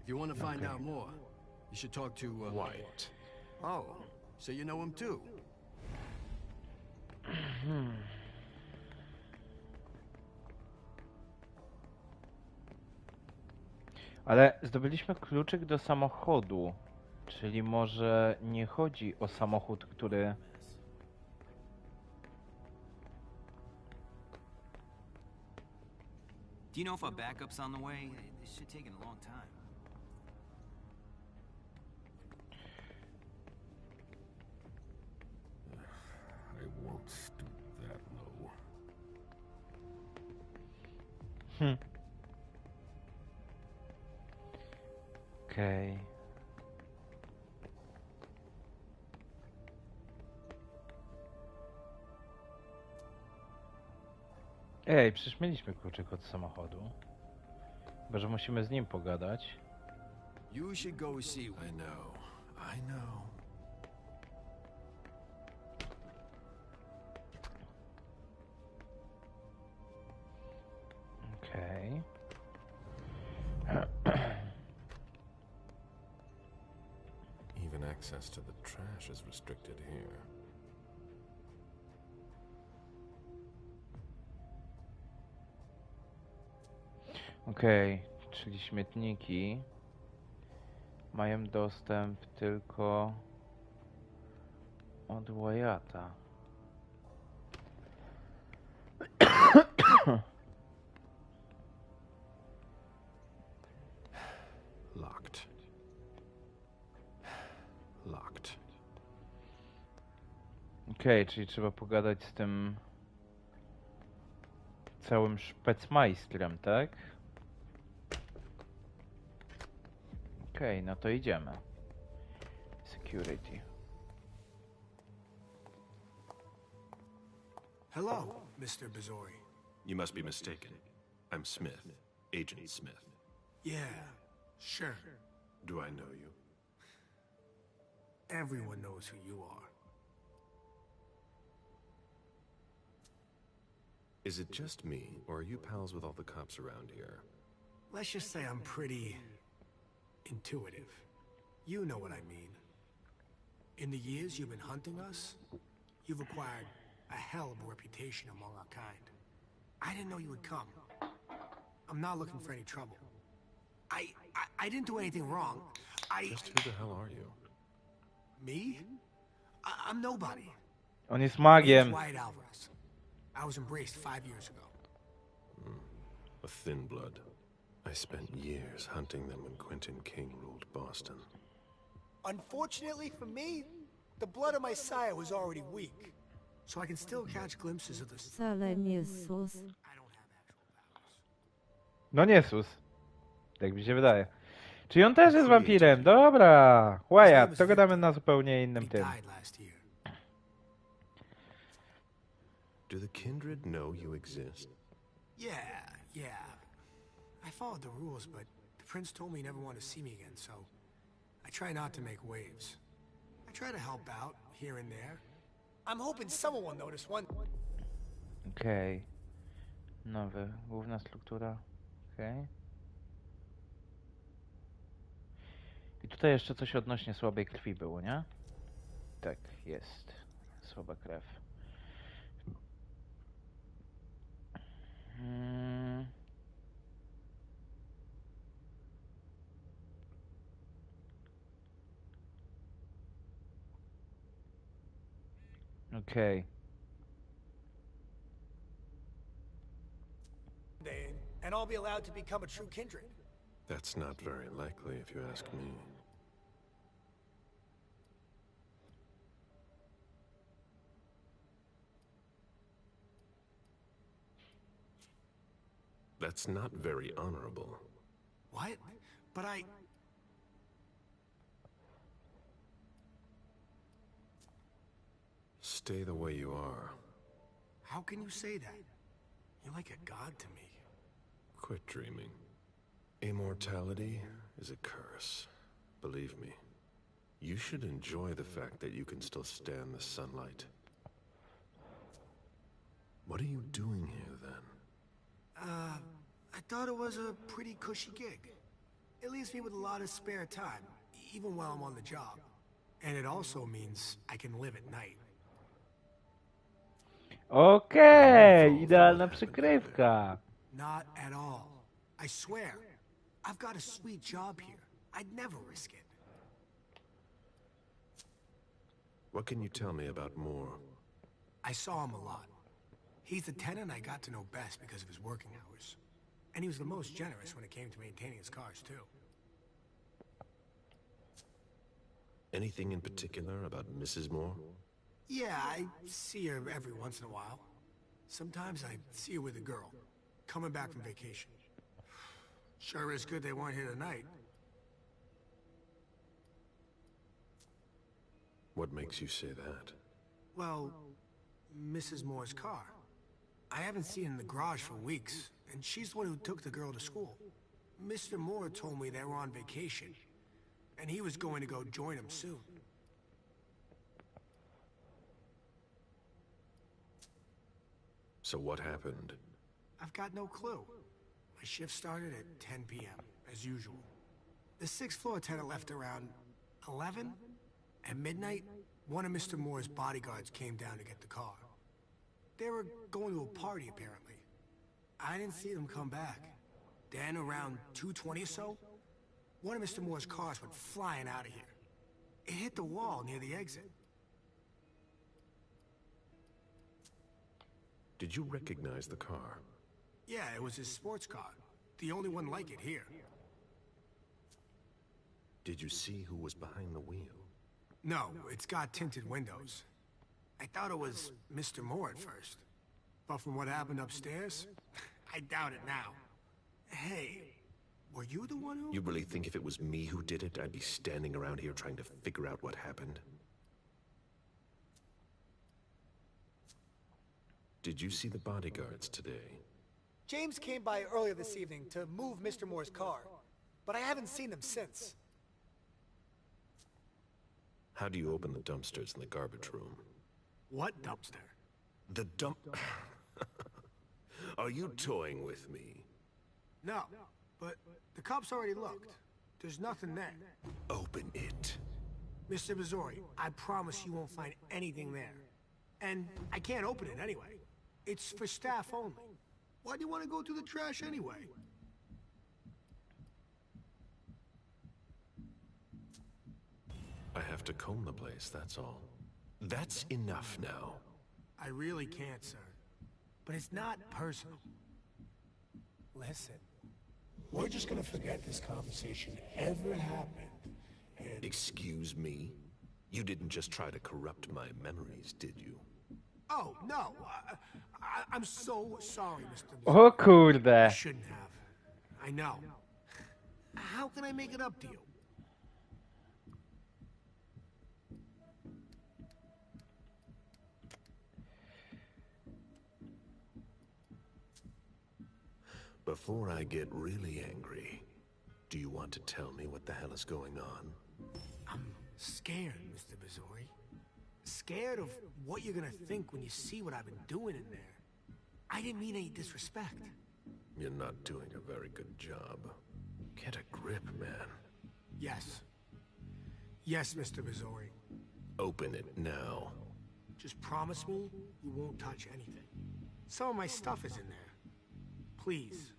Speaker 4: If you want to find out more, you should talk to,
Speaker 2: Wyatt.
Speaker 4: Oh, so you know him too?
Speaker 1: Ale zdobyliśmy kluczyk do samochodu. Czyli może nie chodzi o samochód, który...
Speaker 3: Do you know if our backup's on the way? This should take a long time.
Speaker 2: I won't stoop that low.
Speaker 1: Okej. Ej, przecież mieliśmy kluczyk od samochodu. Chyba, że musimy z nim pogadać.
Speaker 4: You should go see.
Speaker 2: I know. I know.
Speaker 1: Okej.
Speaker 2: Even access to the trash is restricted here.
Speaker 1: Okej, czyli śmietniki mają dostęp tylko od Wyatta.
Speaker 2: Locked. Locked.
Speaker 1: Okej, czyli trzeba pogadać z tym całym szpecmajstrem, tak? Okej, no to idziemy. Security.
Speaker 6: Hello, Mr. Bizori.
Speaker 2: You must be mistaken. I'm Smith, Agent Smith.
Speaker 6: Yeah, sure.
Speaker 2: Do I know you?
Speaker 6: Everyone knows who you are.
Speaker 2: Is it just me, or are you pals with all the cops around here?
Speaker 6: Let's just say I'm pretty intuitive. You know what I mean. In the years you've been hunting us, you've acquired a hell of a reputation among our kind. I didn't know you would come. I'm not looking for any trouble. I didn't do anything wrong.
Speaker 2: Just who the hell are you?
Speaker 6: Me? I'm nobody.
Speaker 1: On jest
Speaker 6: My name's
Speaker 1: magiem.
Speaker 6: Wyatt Alvarez. I was embraced 5 years ago.
Speaker 2: A thin blood. I spent years hunting them when Quentin King ruled Boston.
Speaker 6: Unfortunately for me, the blood of my sire was already weak. So I can still catch glimpses of the...
Speaker 12: Wcale nie sus.
Speaker 6: I don't have actual powers.
Speaker 1: No nie sus. Tak mi się wydaje. Czyli on też jest wampirem. Dobra. Wyatt, to gadamy na zupełnie innym
Speaker 6: He
Speaker 1: tym.
Speaker 6: died last year.
Speaker 2: Do the Kindred know you exist?
Speaker 6: Yeah. I followed the rules, but the prince told me he never wanted to see me again, so I try not to make waves. I try to help out here and there. I'm hoping someone will notice one.
Speaker 1: Okej. Nowy. Główna struktura. Okej. I tutaj jeszcze coś odnośnie słabej krwi było, nie? Tak, jest. Słaba krew. Okej.
Speaker 6: And I'll be allowed to become a true kindred.
Speaker 2: That's not very likely, if you ask me. That's not very honorable.
Speaker 6: What? But I...
Speaker 2: Stay the way you are.
Speaker 6: How can you say that? You're like a god to me.
Speaker 2: Quit dreaming. Immortality is a curse. Believe me. You should enjoy the fact that you can still stand the sunlight. What are you doing here, then?
Speaker 6: I thought it was a pretty cushy gig. It leaves me with a lot of spare time, even while I'm on the job. And it also means I can live at night.
Speaker 1: Okej, idealna przykrywka.
Speaker 6: Not at all. I swear. I've got a sweet job here. I'd never risk it.
Speaker 2: What can you tell me about Moore?
Speaker 6: I saw him a lot. He's the tenant I got to know best because of his working hours. And he was the most generous when it came to maintaining his cars, too.
Speaker 2: Anything in particular about Mrs. Moore?
Speaker 6: Yeah, I see her every once in a while. Sometimes I see her with a girl, coming back from vacation. Sure is good they weren't here tonight.
Speaker 2: What makes you say that?
Speaker 6: Well, Mrs. Moore's car. I haven't seen it in the garage for weeks, and she's the one who took the girl to school. Mr. Moore told me they were on vacation, and he was going to go join them soon.
Speaker 2: So what happened?
Speaker 6: I've got no clue. My shift started at 10 p.m., as usual. The sixth floor tenant left around 11. At midnight, one of Mr. Moore's bodyguards came down to get the car. They were going to a party, apparently. I didn't see them come back. Then, around 2:20 or so, one of Mr. Moore's cars went flying out of here. It hit the wall near the exit.
Speaker 2: Did you recognize the car?
Speaker 6: Yeah, it was his sports car. The only one like it here.
Speaker 2: Did you see who was behind the wheel?
Speaker 6: No, it's got tinted windows. I thought it was Mr. Moore at first. But from what happened upstairs, I doubt it now. Hey, were you the one who...
Speaker 2: You really think if it was me who did it, I'd be standing around here trying to figure out what happened? Did you see the bodyguards today?
Speaker 13: James came by earlier this evening to move Mr. Moore's car, but I haven't seen them since.
Speaker 2: How do you open the dumpsters in the garbage room?
Speaker 6: What dumpster?
Speaker 2: The dump... Are you toying with me?
Speaker 6: No, but the cops already looked. There's nothing there.
Speaker 2: Open it.
Speaker 6: Mr. Missouri, I promise you won't find anything there. And I can't open it anyway. It's for staff only. Why do you want to go through the trash anyway?
Speaker 2: I have to comb the place, that's all. That's enough now.
Speaker 6: I really can't, sir. But it's not personal.
Speaker 13: Listen, we're just gonna forget this conversation ever happened, and...
Speaker 2: Excuse me? You didn't just try to corrupt my memories, did you?
Speaker 6: Oh, no. I'm so sorry, Mr.
Speaker 1: O kurde.
Speaker 6: I shouldn't have. I know. How can I make it up to you?
Speaker 2: Before I get really angry, do you want to tell me what the hell is going on?
Speaker 6: I'm scared, Mr. Missouri. Scared of what you're gonna think when you see what I've been doing in there. I didn't mean any disrespect.
Speaker 2: You're not doing a very good job. Get a grip, man.
Speaker 6: Yes. Yes, Mr. Missouri.
Speaker 2: Open it now.
Speaker 6: Just promise me you won't touch anything. Some of my stuff is in there. Please,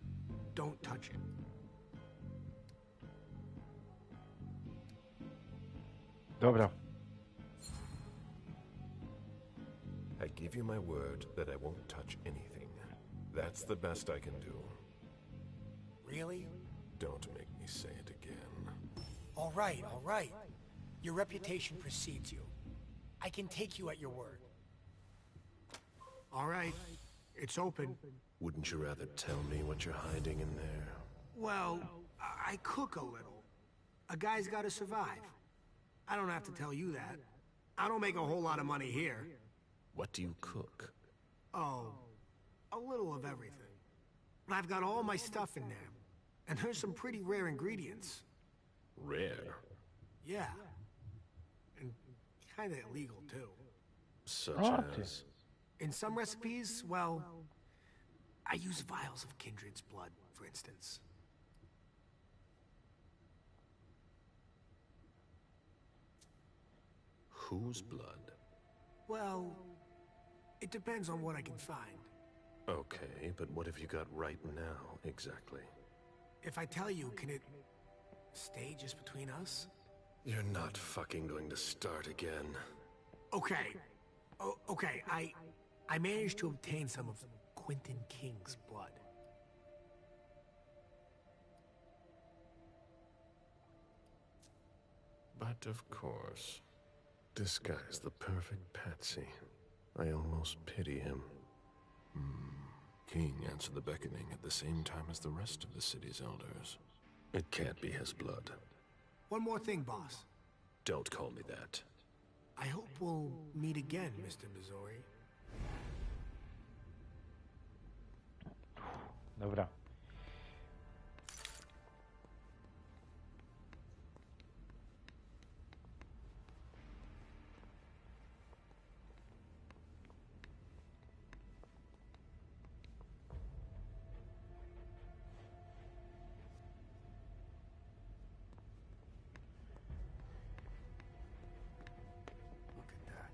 Speaker 6: don't touch it.
Speaker 1: Dobra.
Speaker 2: give you my word that I won't touch anything. That's the best I can do.
Speaker 6: Really?
Speaker 2: Don't make me say it again.
Speaker 6: All right, all right. Your reputation precedes you. I can take you at your word. All right, it's open.
Speaker 2: Wouldn't you rather tell me what you're hiding in there?
Speaker 6: Well, I cook a little. A guy's gotta survive. I don't have to tell you that. I don't make a whole lot of money here.
Speaker 2: What do you cook?
Speaker 6: Oh, a little of everything. But I've got all my stuff in there. And there's some pretty rare ingredients.
Speaker 2: Rare?
Speaker 6: Yeah. And kinda illegal, too.
Speaker 2: Such as?
Speaker 6: In some recipes, well, I use vials of kindred's blood, for instance.
Speaker 2: Whose blood?
Speaker 6: Well, it depends on what I can find.
Speaker 2: Okay, but what have you got right now, exactly?
Speaker 6: If I tell you, can it stay just between us?
Speaker 2: You're not fucking going to start again.
Speaker 6: Okay. Okay, I managed to obtain some of Quentin King's blood.
Speaker 2: But of course, this guy's the perfect patsy. I almost pity him. King answered the beckoning at the same time as the rest of the city's elders. It can't be his blood.
Speaker 6: One more thing, boss.
Speaker 2: Don't call me that.
Speaker 6: I hope we'll meet again, Mr. Missouri.
Speaker 1: Dobra.
Speaker 6: Look at that.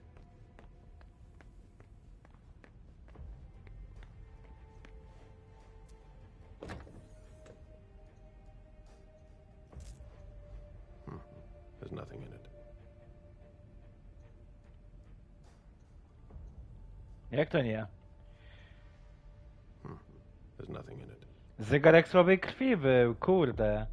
Speaker 2: There's nothing in it.
Speaker 1: Jak to nie?
Speaker 2: There's nothing in it.
Speaker 1: Zegarek słabej krwi był, kurde.